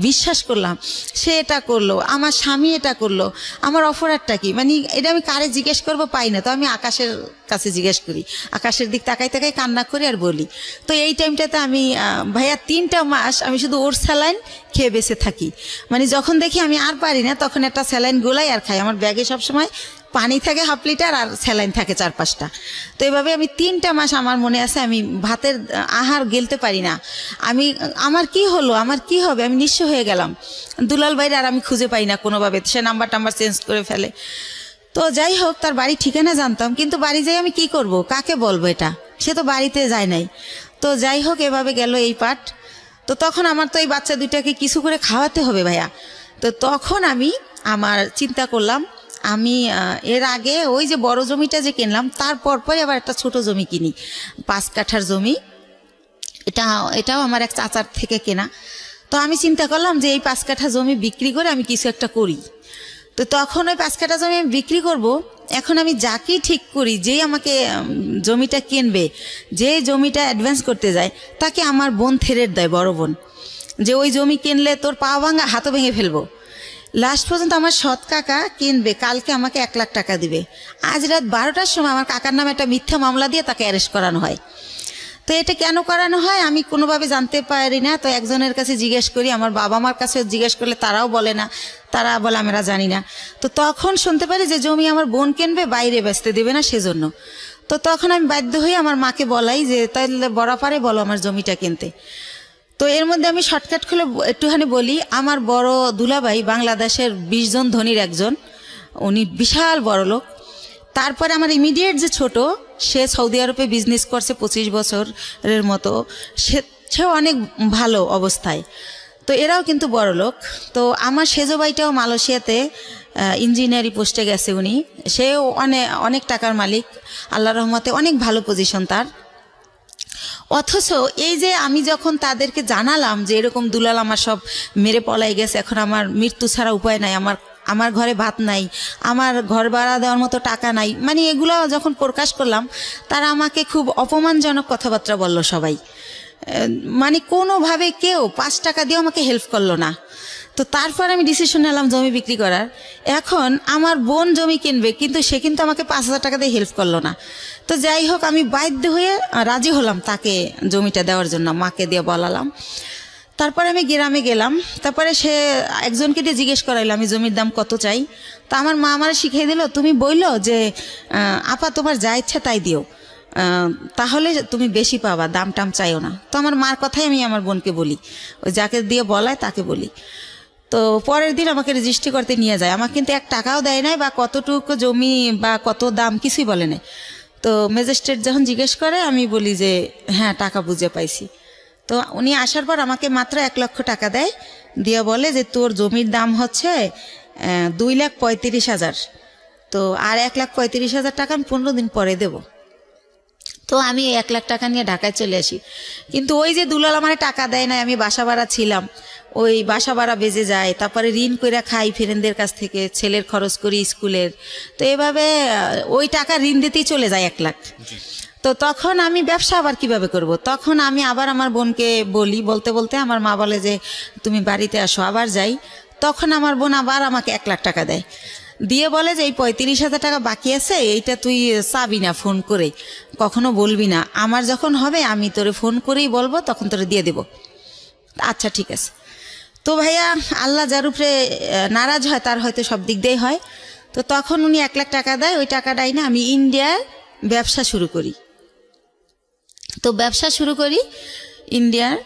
বিশ্বাস করলাম, সে এটা করলো, আমার স্বামী এটা করলো, আমার অপরাধটা কি, মানে এটা আমি কারে জিজ্ঞেস করবো পাই না। তো আমি আকাশের কাছে জিজ্ঞেস করি, আকাশের দিক তাকাই তাকাই কান্না করি আর বলি। তো এই টাইমটাতে আমি ভাইয়া 3টা মাস আমি শুধু ওর স্যালাইন খেয়ে বেঁচে থাকি। মানে যখন দেখি আমি আর পারি না তখন একটা স্যালাইন গোলাই আর খাই। আমার ব্যাগে সবসময় পানি থাকে 1/2 লিটার আর স্যালাইন থাকে 4-5টা। তো এভাবে আমি 3টা মাস আমার মনে আছে আমি ভাতের আহার গেলতে পারি না। আমার কি হলো, আমার কি হবে, আমি নিঃস্ব হয়ে গেলাম। দুলাল ভাইরে আর আমি খুঁজে পাই না কোনোভাবে, সে নাম্বার চেঞ্জ করে ফেলে। তো যাই হোক, তার বাড়ি ঠিকানা জানতাম, কিন্তু বাড়ি যাই আমি কি করব, কাকে বলবো, এটা সে তো বাড়িতে যায় নাই। তো যাই হোক, এভাবে গেল এই পাঠ। তো তখন আমার তো এই বাচ্চা দুইটাকে কিছু করে খাওয়াতে হবে ভাইয়া। তো তখন আমি আমার চিন্তা করলাম, আমি এর আগে ওই যে বড় জমিটা যে কিনলাম তার পরপরই আবার একটা ছোট জমি কিনি, 5 কাঠার জমি। এটাও আমার এক চাচার থেকে কেনা। তো আমি চিন্তা করলাম যে এই 5 কাঠা জমি বিক্রি করে আমি কিছু একটা করি। তো তখন ওই 5 কাঠা জমি আমি বিক্রি করব। এখন আমি যাকেই ঠিক করি, যেই আমাকে জমিটা কিনবে, যে জমিটা অ্যাডভান্স করতে যায়, তাকে আমার বোন থেরেট দেয়, বড় বোন, যে ওই জমি কিনলে তোর পা ভাঙা হাতও ভেঙে ফেলবো। লাস্ট পর্যন্ত আমার সৎ কাকা কিনবে, কালকে আমাকে 1 লাখ টাকা দিবে। আজ রাত 12টার সময় আমার কাকার নামে একটা মিথ্যা মামলা দিয়ে তাকে অ্যারেস্ট করানো হয়। তো এটা কেন করানো হয় আমি কোনোভাবে জানতে পারি না। তো একজনের কাছে জিজ্ঞেস করি, আমার বাবা মার কাছে জিজ্ঞেস করলে তারাও বলে না, তারা বলে আমরা জানি না। তো তখন শুনতে পারি যে জমি আমার বোন কিনবে, বাইরে বেচতে দেবে না সেজন্য। তো তখন আমি বাধ্য হয়ে আমার মাকে বলাই যে তাহলে বরাপারে বলো আমার জমিটা কিনতে। তো এর মধ্যে আমি শর্টকাট খুলে একটুখানি বলি, আমার বড় দুলাভাই বাংলাদেশের 20 জন ধনীর একজন, উনি বিশাল বড় লোক। তারপরে আমার ইমিডিয়েট যে ছোট, সে সৌদি আরবে বিজনেস করছে 25 বছরের মতো, সেও অনেক ভালো অবস্থায়। তো এরাও কিন্তু বড় লোক। তো আমার সেজো ভাইটাও মালয়েশিয়াতে ইঞ্জিনিয়ারিং পোস্টে গেছে, উনি সেও অনেক টাকার মালিক, আল্লাহর রহমতে অনেক ভালো পজিশন তার। অথচ এই যে আমি যখন তাদেরকে জানালাম যে এরকম দুলাল আমার সব মেরে পলাই গেছে, এখন আমার মৃত্যু ছাড়া উপায় নাই, আমার ঘরে ভাত নাই, আমার ঘর ভাড়া দেওয়ার মতো টাকা নাই, মানে এগুলো যখন প্রকাশ করলাম, তারা আমাকে খুব অপমানজনক কথাবার্তা বলল সবাই। মানে কোনোভাবে কেউ 5 টাকা দিয়েও আমাকে হেল্প করলো না। তো তারপর আমি ডিসিশন নিলাম জমি বিক্রি করার। এখন আমার বোন জমি কিনবে, কিন্তু সে কিন্তু আমাকে 5,000 টাকা দিয়ে হেল্প করলো না। তো যাই হোক, আমি বাধ্য হয়ে রাজি হলাম তাকে জমিটা দেওয়ার জন্য, মাকে দিয়ে বলালাম। তারপরে আমি গ্রামে গেলাম, তারপরে সে একজনকে দিয়ে জিজ্ঞেস করাইলো আমি জমির দাম কত চাই। তা আমার মা আমার শিখিয়ে দিল, তুমি বললো যে আপা তোমার যা ইচ্ছা তাই দিও, তাহলে তুমি বেশি পাবা, দাম টাম চাইও না। তো আমার মার কথাই আমি আমার বোনকে বলি, ওই যাকে দিয়ে বলায় তাকে বলি। তো পরের দিন আমাকে রেজিস্ট্রি করতে নিয়ে যায়, আমাকে কিন্তু 1 টাকাও দেয় নাই, বা কতটুকু জমি বা কত দাম কিছুই বলে নাই। তো ম্যাজিস্ট্রেট যখন জিজ্ঞেস করে আমি বলি যে হ্যাঁ টাকা বুঝে পাইছি। তো উনি আসার পর আমাকে মাত্র 1 লক্ষ টাকা দেয়, দিয়ে বলে যে তোর জমির দাম হচ্ছে 2,35,000, তো আর 1,35,000 টাকা আমি 15 দিন পরে দেব। তো আমি 1 লাখ টাকা নিয়ে ঢাকায় চলে আসি। কিন্তু ওই যে দুলাল আমার টাকা দেয় না, আমি বাসা ভাড়া ছিলাম, ওই বাসা ভাড়া বেজে যায়, তারপরে ঋণ করে খাই ফ্রেন্ডদের কাছ থেকে, ছেলের খরচ করি স্কুলের। তো এভাবে ওই টাকা ঋণ দিতেই চলে যায় 1 লাখ। তো তখন আমি ব্যবসা আবার কিভাবে করব? তখন আমি আবার আমার বোনকে বলি, বলতে বলতে আমার মা বলে যে তুমি বাড়িতে আসো। আবার যাই, তখন আমার বোন আবার আমাকে 1 লাখ টাকা দেয়, দিয়ে বলে যে এই 35,000 টাকা বাকি আছে, এইটা তুই চাবি না, ফোন করে কখনো বলবি না, আমার যখন হবে আমি তোরে ফোন করেই বলবো, তখন তোরে দিয়ে দেব। আচ্ছা ঠিক আছে। তো ভাইয়া, আল্লাহ যার উপরে নারাজ হয় তার হয়তো সব দিক দিয়েই হয়। তো তখন উনি 1 লাখ টাকা দেয়, ওই টাকাটাই না আমি ইন্ডিয়ার ব্যবসা শুরু করি। তো ব্যবসা শুরু করি ইন্ডিয়ার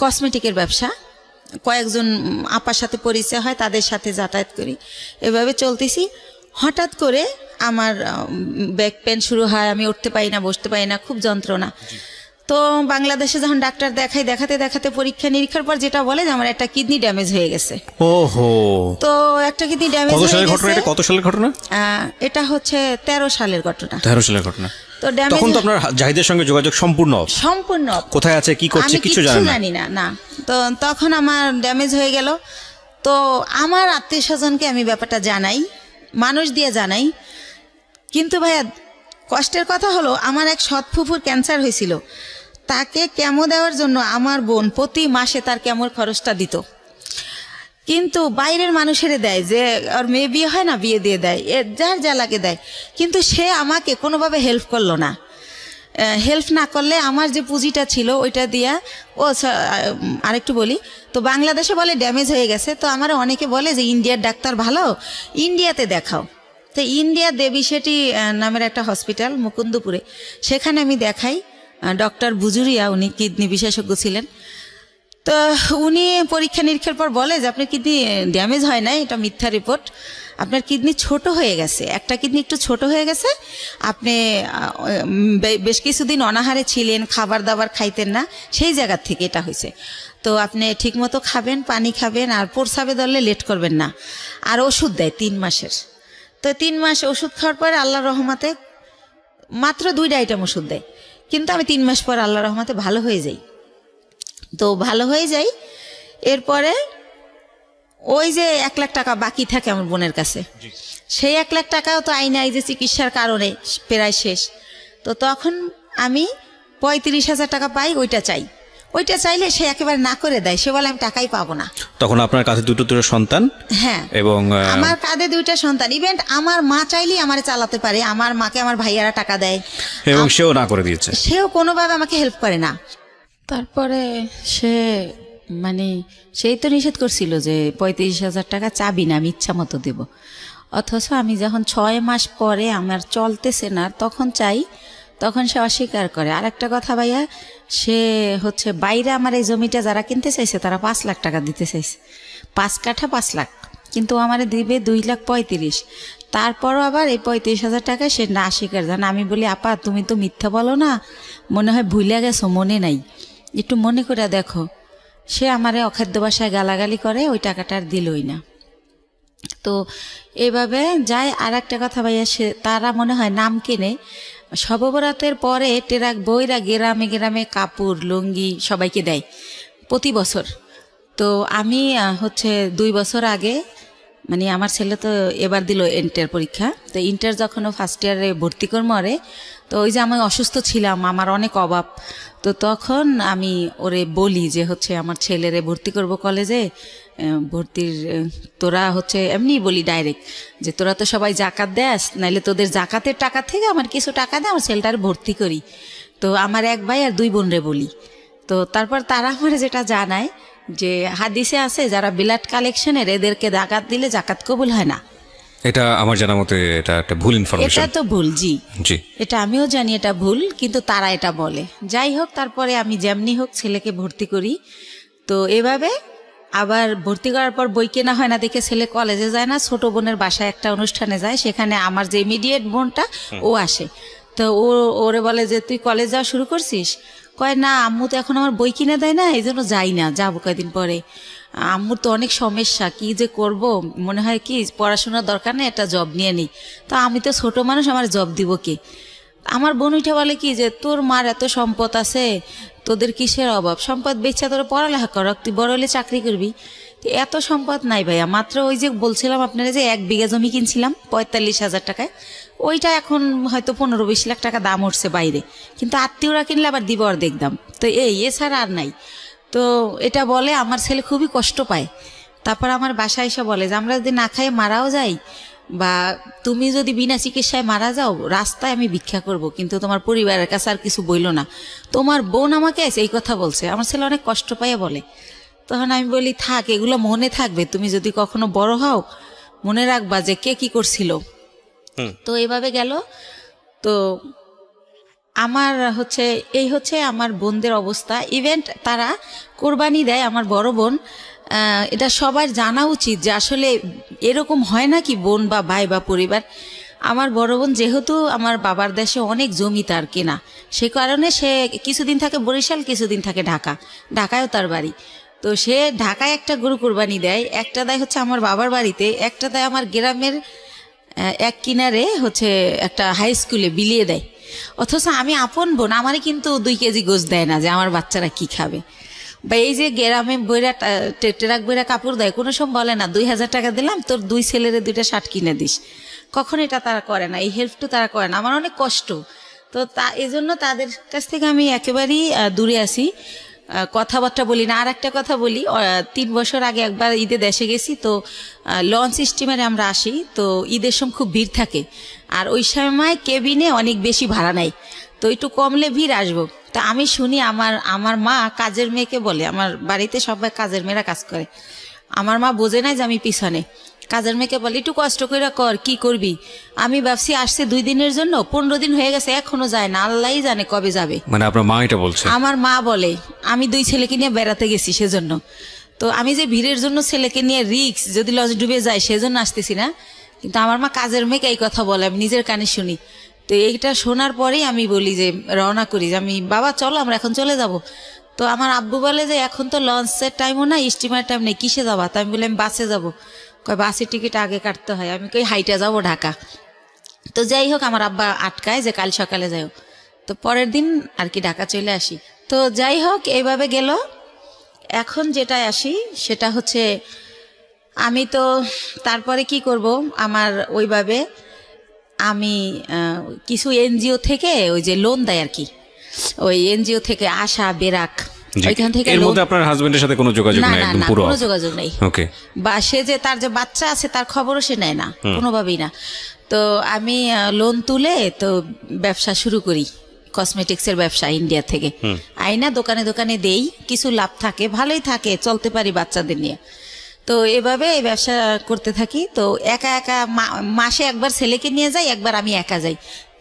কসমেটিকের ব্যবসা, কয়েকজন আপার সাথে পরিচয় হয়, তাদের সাথে যাতায়াত করি, এভাবে চলতেছি। হঠাৎ করে আমার ব্যাক পেন শুরু হয়, আমি উঠতে পারি না, বসতে পারি না, খুব যন্ত্রণা। তো বাংলাদেশে যখন ডাক্তার দেখাতে দেখাতে পরীক্ষা নিরীক্ষার পর যেটা বলে যে আমার একটা কিডনি ড্যামেজ হয়ে গেছে। ওহো। তো একটা কিডনি ড্যামেজ কত হয়ে সালের গেছে। ঘটনা এটা? কত সালের ঘটনা? এটা হচ্ছে 13 সালের ঘটনা। 13 সালের ঘটনা। তো ড্যামেজ, তখন তো আপনার জাহিদের সঙ্গে যোগাযোগ সম্পূর্ণ off। কোথায় আছে, কি করছে, কিছু জানি না। না, তো তখন আমার ড্যামেজ হয়ে গেল। তো আমার আত্মীয় স্বজনকে আমি ব্যাপারটা জানাই, মানুষ দিয়ে জানাই, কিন্তু ভাইয়া কষ্টের কথা হলো আমার এক সৎ ফুফুর ক্যান্সার হয়েছিল, তাকে কেমো দেওয়ার জন্য আমার বোন প্রতি মাসে তার কেমোর খরচটা দিত। কিন্তু বাইরের মানুষের দেয়, যে ওর মেয়ে বিয়ে হয় না, বিয়ে দিয়ে দেয়, যার যা লাগে দেয়, কিন্তু সে আমাকে কোনোভাবে হেল্প করলো না। হেল্প না করলে আমার যে পুঁজিটা ছিল ওইটা দিয়া, আরেকটু বলি, তো বাংলাদেশে বলে ড্যামেজ হয়ে গেছে, তো আমার অনেকে বলে যে ইন্ডিয়ার ডাক্তার ভালো, ইন্ডিয়াতে দেখাও। তো ইন্ডিয়া দেবী শেঠি নামের একটা হসপিটাল মুকুন্দপুরে, সেখানে আমি দেখাই। ডক্টর বুজুরিয়া, উনি কিডনি বিশেষজ্ঞ ছিলেন। তো উনি পরীক্ষা নিরীক্ষার পর বলে যে আপনার কিডনি ড্যামেজ হয় নাই, এটা মিথ্যা রিপোর্ট, আপনার কিডনি ছোট হয়ে গেছে, একটা কিডনি একটু ছোট হয়ে গেছে, আপনি বেশ কিছুদিন অনাহারে ছিলেন, খাবার দাবার খাইতেন না, সেই জায়গার থেকে এটা হয়েছে। তো আপনি ঠিকমতো খাবেন, পানি খাবেন, আর প্রস্রাবে ধরলে লেট করবেন না, আর ওষুধ দেয় 3 মাসের। তো 3 মাস ওষুধ খাওয়ার পরে আল্লাহর রহমতে মাত্র 2টা আইটেম ওষুধ দেয়, কিন্তু আমি 3 মাস পর আল্লাহর রহমতে ভালো হয়ে যাই। তো ভালো হয়ে যাই, এরপরে ওই যে 1 লাখ টাকা বাকি থাকে আমার বোনের কাছে, সেই 1 লাখ টাকাও তো আইনে এই যে চিকিৎসার কারণে প্রায় শেষ। তো তখন আমি 35,000 টাকা পাই, ওইটা চাই। ওইটা চাইলে সে একেবারে না করে দেয়, সে বলে আমি টাকাই পাবো না। তখন আপনার কাছে দুটো সন্তান। হ্যাঁ, এবং আমার কাঁধে 2টা সন্তান। ইভেন্ট আমার মা চাইলেই আমারে চালাতে পারে, আমার মাকে আমার ভাইয়ারা টাকা দেয়, এবং সেও না করে দিয়েছে, সেও কোনোভাবে আমাকে হেল্প করে না। তারপরে সে সেই তো নিষেধ করছিল যে 35,000 টাকা চাবি না, আমি ইচ্ছা মতো দেব। অথচ আমি যখন 6 মাস পরে আমার চলতেছে না তখন চাই, তখন সে অস্বীকার করে। আর একটা কথা ভাইয়া, সে হচ্ছে বাইরে আমার এই জমিটা যারা কিনতে চাইছে তারা 5 লাখ টাকা দিতে চাইছে, 5 কাঠা 5 লাখ, কিন্তু আমার দিবে 2,35,000। তারপরও আবার এই 35,000 টাকা সে না স্বীকার জান। আমি বলি, আপা তুমি তো মিথ্যা বলো না, মনে হয় ভুলে গেছো, মনে নাই, একটু মনে করে দেখো। সে আমারে অখাদ্য ভাষায় গালাগালি করে, ওই টাকাটা আর দিলই না। তো এইভাবে যায়। আর একটা কথা ভাইয়া, সে তারা মনে হয় নাম কেনে, শববরাতের পরে টেরাক বইরা গ্রামে গ্রামে কাপড় লুঙ্গি সবাইকে দেয় প্রতি বছর। তো আমি হচ্ছে 2 বছর আগে, আমার ছেলে তো এবার দিল ইন্টার পরীক্ষা, তো ইন্টার যখন ও ফার্স্ট ইয়ারে ভর্তি করবো ওরে, তো ওই যে আমি অসুস্থ ছিলাম, আমার অনেক অভাব, তো তখন আমি ওরে বলি যে হচ্ছে আমার ছেলেরে ভর্তি করব কলেজে, ভর্তির তোরা হচ্ছে এমনি বলি ডাইরেক্ট যে তোরা তো সবাই জাকাত দেস, নাইলে তোদের জাকাতের টাকা থেকে আমার কিছু টাকা দে, আমার ছেলেটারে ভর্তি করি। তো আমার 1 ভাই আর 2 বোনরে বলি। তো তারপর তারা আমার যেটা জানায় যে হাদিসে আছে যারা বিলাট কালেকশনের এদেরকে জাকাত দিলে জাকাত কবুল হয় না। এটা আমার জানা মতে এটা একটা ভুল ইনফরমেশন। এটা তো ভুল, জি জি, এটা আমিও জানি এটা ভুল, কিন্তু তারা এটা বলে। যাই হোক, তারপরে আমি যেমনি হোক ছেলেকে ভর্তি করি। তো এভাবে আবার ভর্তি করার পর বই কেনা হয় না দেখে ছেলে কলেজে যায় না, ছোট বোনের বাসায় একটা অনুষ্ঠানে যায়, সেখানে আমার যে ইমিডিয়েট বোনটা ও আসে। তো ওরে বলে যে তুই কলেজ যাওয়া শুরু করছিস? কয় না, আম্মু তো এখন আমার বই কিনে দেয় না, এই জন্য যাই না, যাবো কয়েকদিন পরে। আম্মুর তো অনেক সমস্যা, কি যে করব, মনে হয় কি পড়াশোনার দরকার নেই, একটা জব নিয়ে নিই। তো আমি তো ছোট মানুষ, আমার জব দিব কে? আমার বোন উঠে বলে কি যে তোর মার এত সম্পদ আছে, তোদের কিসের অভাব, সম্পদ বেচা তোরা পড়ালেখা কর, তুই বড় হলে চাকরি করবি। এত সম্পদ নাই ভাইয়া, মাত্র ওই যে বলছিলাম আপনারা যে 1 বিঘা জমি কিনছিলাম 45,000 টাকায়, ওইটা এখন হয়তো 15-20 লাখ টাকা দাম উঠছে বাইরে, কিন্তু আত্মীয়রা কিনলে আবার দিব অর্ধেক দাম। তো এছাড়া আর নাই। তো এটা বলে আমার ছেলে খুবই কষ্ট পায়। তারপর আমার বাসায় এসে বলে যে আমরা যদি না খাই মারাও যাই, বা তুমি যদি বিনা চিকিৎসায় মারা যাও, রাস্তায় আমি ভিক্ষা করব, কিন্তু তোমার পরিবারের কাছে আর কিছু বইল না। তোমার বোন আমাকে এই কথা বলছে। আমার ছেলে অনেক কষ্ট পাইয়া বলে। তখন আমি বলি থাক, এগুলো মনে থাকবে, তুমি যদি কখনো বড় হও মনে রাখবা যে কে কি করছিল। তো এইভাবে গেল। তো আমার এই হচ্ছে আমার বোনদের অবস্থা। ইভেন্ট তারা কোরবানি দেয়, আমার বড় বোন। এটা সবার জানা উচিত যে আসলে এরকম হয় না কি বোন বা ভাই বা পরিবার। আমার বড় বোন যেহেতু আমার বাবার দেশে অনেক জমি তার কেনা, সে কারণে সে কিছুদিন থাকে বরিশাল, কিছুদিন থাকে ঢাকা, ঢাকায়ও তার বাড়ি। তো সে ঢাকায় একটা গরু কোরবানি দেয়, একটা দেয় হচ্ছে আমার বাবার বাড়িতে, একটা দেয় আমার গ্রামের এক কিনারে হচ্ছে একটা হাই স্কুলে বিলিয়ে দেয়। অথচ আমি আপন বোন, আমারই কিন্তু 2 কেজি গোশ দেয় না যে আমার বাচ্চারা কি খাবে। বা এই যে গ্রামে বইরা ট্রাক বইরা কাপড় দেয়, কোনো সময় বলে না 2000 টাকা দিলাম তোর 2 ছেলেরে 2টা শার্ট কিনে দিস, কখন এটা তারা করে না, এই হেল্পটু তারা করে না। আমার অনেক কষ্ট, তো এই জন্য তাদের কাছ থেকে আমি একেবারেই দূরে আছি, কথাবার্তা বলি না। আর একটা কথা বলি, 3 বছর আগে একবার ঈদে দেশে গেছি, তো লঞ্চ স্টিমারে আমরা আসি, তো ঈদের সময় খুব ভিড় থাকে, আর ওই সময় কেবিনে অনেক বেশি ভাড়া নেয়, তো একটু কমলে ভিড় আসবো। তা আমি শুনি আমার মা কাজের মেয়েকে বলে, আমার বাড়িতে সবাই কাজের মেয়েরা কাজ করে, আমার মা বোঝে নাই যে আমি পিছনে, কাজের মেয়েকে বলে একটু কষ্ট করে কর, কি করবি। আমি ভাবছি আসছে 2 দিনের জন্য, 15 দিন হয়ে গেছে এখনো যায় না, আল্লাহই জানে কবে যাবে। মানে আপনার মা এটা বলছে? আমার মা বলে আমি 2 ছেলেকে নিয়ে বেড়াতে গেছি সেজন্য, তো আমি যে ভিড়ের জন্য ছেলেকে নিয়ে রিক্স যদি লঞ্চ ডুবে যায় সেজন্য আসতেছি না। কিন্তু আমার মা কাজের মেয়েকে এই কথা বলে, আমি নিজের কানে শুনি। তো এইটা শোনার পরেই আমি বলি যে রওনা করি, যে আমি বাবা চলো আমরা এখন চলে যাব। তো আমার আব্বু বলে যে এখন তো লঞ্চের টাইমও না, স্টিমার টাইম নেই, কিসে যাবা? তো আমি বলি আমি বাসে যাবো। কয় বাসের টিকিট আগে কাটতে হয়। আমি কই হাইটা যাবো ঢাকা। তো যাই হোক আমার আব্বা আটকায় যে কাল সকালে যাও, তো পরের দিন আর কি ঢাকা চলে আসি। তো যাই হোক এইভাবে গেল। এখন যেটা আসি সেটা হচ্ছে আমি তো তারপরে কি করব, আমার ওইভাবে আমি কিছু এনজিও থেকে ওই যে লোন দেয় আর কি, ওই এনজিও থেকে আশা বেরাক, ওইখান থেকে এর মধ্যে আপনার হাজবেন্ডের সাথে কোনো যোগাযোগ নাই? একদম পুরো কোনো যোগাযোগ নেই। ওকে। বা সে যে তার যে বাচ্চা আছে তার খবরও সে নেয় না, কোনোভাবেই না। তো আমি লোন তুলে তো ব্যবসা শুরু করি, কসমেটিক্সের ব্যবসা ইন্ডিয়া থেকে আইনা দোকানে দোকানে দেই, কিছু লাভ থাকে, ভালোই থাকে, চলতে পারি বাচ্চাদের নিয়ে। তো এভাবে এই ব্যবসা করতে থাকি। তো একা একা মাসে একবার ছেলেকে নিয়ে যাই, একবার আমি একা যাই,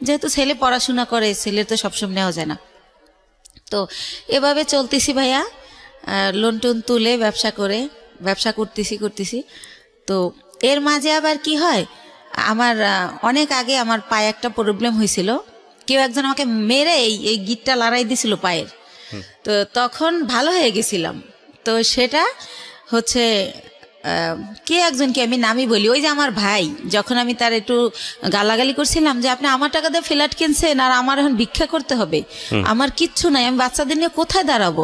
যেহেতু ছেলে পড়াশোনা করে, ছেলের তো সবসময় নেওয়া যায় না। তো এভাবে চলতেছি ভাইয়া, লোন টোন তুলে ব্যবসা করতেছি। তো এর মাঝে আবার কি হয়, আমার অনেক আগে আমার পায়ে একটা প্রবলেম হয়েছিল, কেউ একজন আমাকে মেরে এই গিটটা লড়াই দিছিল পায়ের। তো তখন ভালো হয়ে গেছিলাম। তো সেটা হচ্ছে কে একজনকে আমি নামই বলি, ওই যে আমার ভাই, যখন আমি তার একটু গালাগালি করছিলাম যে আপনি আমার টাকা দিয়ে ফ্ল্যাট কিনছেন আর আমার এখন ভিক্ষা করতে হবে, আমার কিচ্ছু নাই, আমি বাচ্চাদের নিয়ে কোথায় দাঁড়াবো।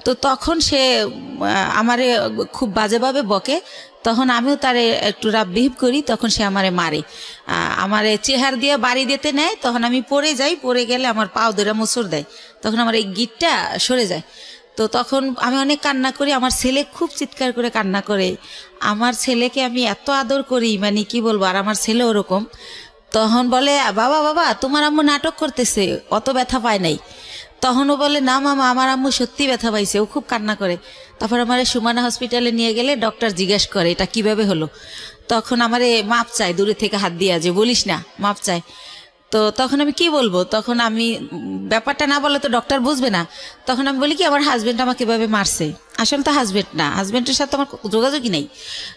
তো তখন সে আমারে খুব বাজেভাবে বকে, তখন আমিও তারে একটু রাব বিহেভ করি, তখন সে আমারে মারে, আমারে চেহার দিয়ে বাড়ি দিতে নেয়। তখন আমি পড়ে যাই, পড়ে গেলে আমার পাও ধরে মোচড় দেয়, তখন আমার এই গিটটা সরে যায়। তো তখন আমি অনেক কান্না করি, আমার ছেলে খুব চিৎকার করে কান্না করে। আমার ছেলেকে আমি এত আদর করি, মানে কি বলবো, আর আমার ছেলে ওরকম। তখন বলে বাবা তোমার আম্মু নাটক করতেছে, অত ব্যথা পায় নাই। তখনও বলে না মামা আমার আম্মু সত্যি ব্যথা পাইছে, ও খুব কান্না করে। তারপর আমার সুমানা হসপিটালে নিয়ে গেলে ডক্টর জিজ্ঞাসা করে এটা কিভাবে হলো। তখন আমারে মাপ চায়, দূরে থেকে হাত দিয়া, যে বলিস না, মাপ চায়। তো তখন আমি কি বলবো, তখন আমি ব্যাপারটা না বলে তো ডক্টর বুঝবে না। তখন আমি বলি কি আমার হাজবেন্ড আমাকে এভাবে মারছে, আসলে তো হাজবেন্ড না, হাজবেন্ডের সাথে আমার যোগাযোগই নেই।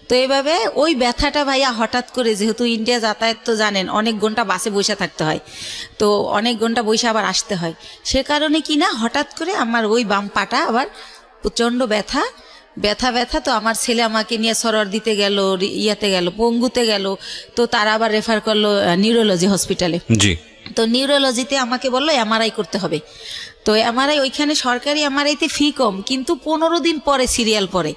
তো এইভাবে ওই ব্যথাটা ভাইয়া হঠাৎ করে, যেহেতু ইন্ডিয়া যাতায়াত তো জানেন, অনেক ঘন্টা বাসে বসে থাকতে হয়, তো অনেক ঘন্টা বসে আবার আসতে হয়, সে কারণে কি না হঠাৎ করে আমার ওই বাম পাটা আবার প্রচণ্ড ব্যথা। তো আমার ছেলে আমাকে নিয়ে সরর দিতে গেল, ইয়াতে গেল, পঙ্গুতে গেল, তো তারা আবার রেফার করলো নিউরোলজি হসপিটালে। জি। তো নিউরোলজিতে আমাকে বললো এমআরআই করতে হবে। তো এমআরআই ওইখানে সরকারি এমআরআইতে ফি কম, কিন্তু 15 দিন পরে সিরিয়াল পরে।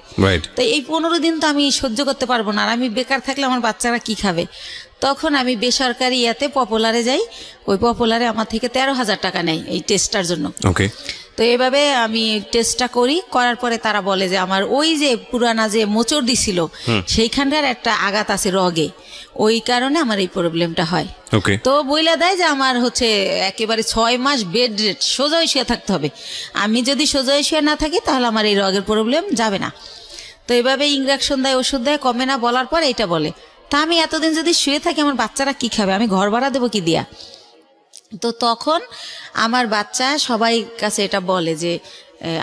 তো এই 15 দিন তো আমি সহ্য করতে পারবো না, আর আমি বেকার থাকলে আমার বাচ্চারা কি খাবে। তখন আমি বেসরকারি ইয়াতে পপুলারে যাই, ওই পপুলারে আমার থেকে 13,000 টাকা নেয় এই টেস্টটার জন্য। ওকে। তো এইভাবে আমি টেস্টটা করার পরে তারা বলে যে আমার ওই যে পুরানা যে মোচড় দিছিল সেইখানটার একটা আঘাত আছে রগে, ওই কারণে আমার এই প্রবলেমটা হয়। তো বইলা দেয় যে আমার হচ্ছে একেবারে 6 মাস বেড রেট, সোজা শুয়ে থাকতে হবে। আমি যদি সোজা শুয়ে না থাকি তাহলে আমার এই রগের প্রবলেম যাবে না। তো এইভাবে ইঞ্জেকশন দেয়, ওষুধ দেয়, কমে না, বলার পর এইটা বলে। তা আমি এতদিন যদি শুয়ে থাকি আমার বাচ্চারা কি খাবে, আমি ঘর ভাড়া দেবো কি দিয়া। তো তখন আমার বাচ্চা সবাই কাছে এটা বলে যে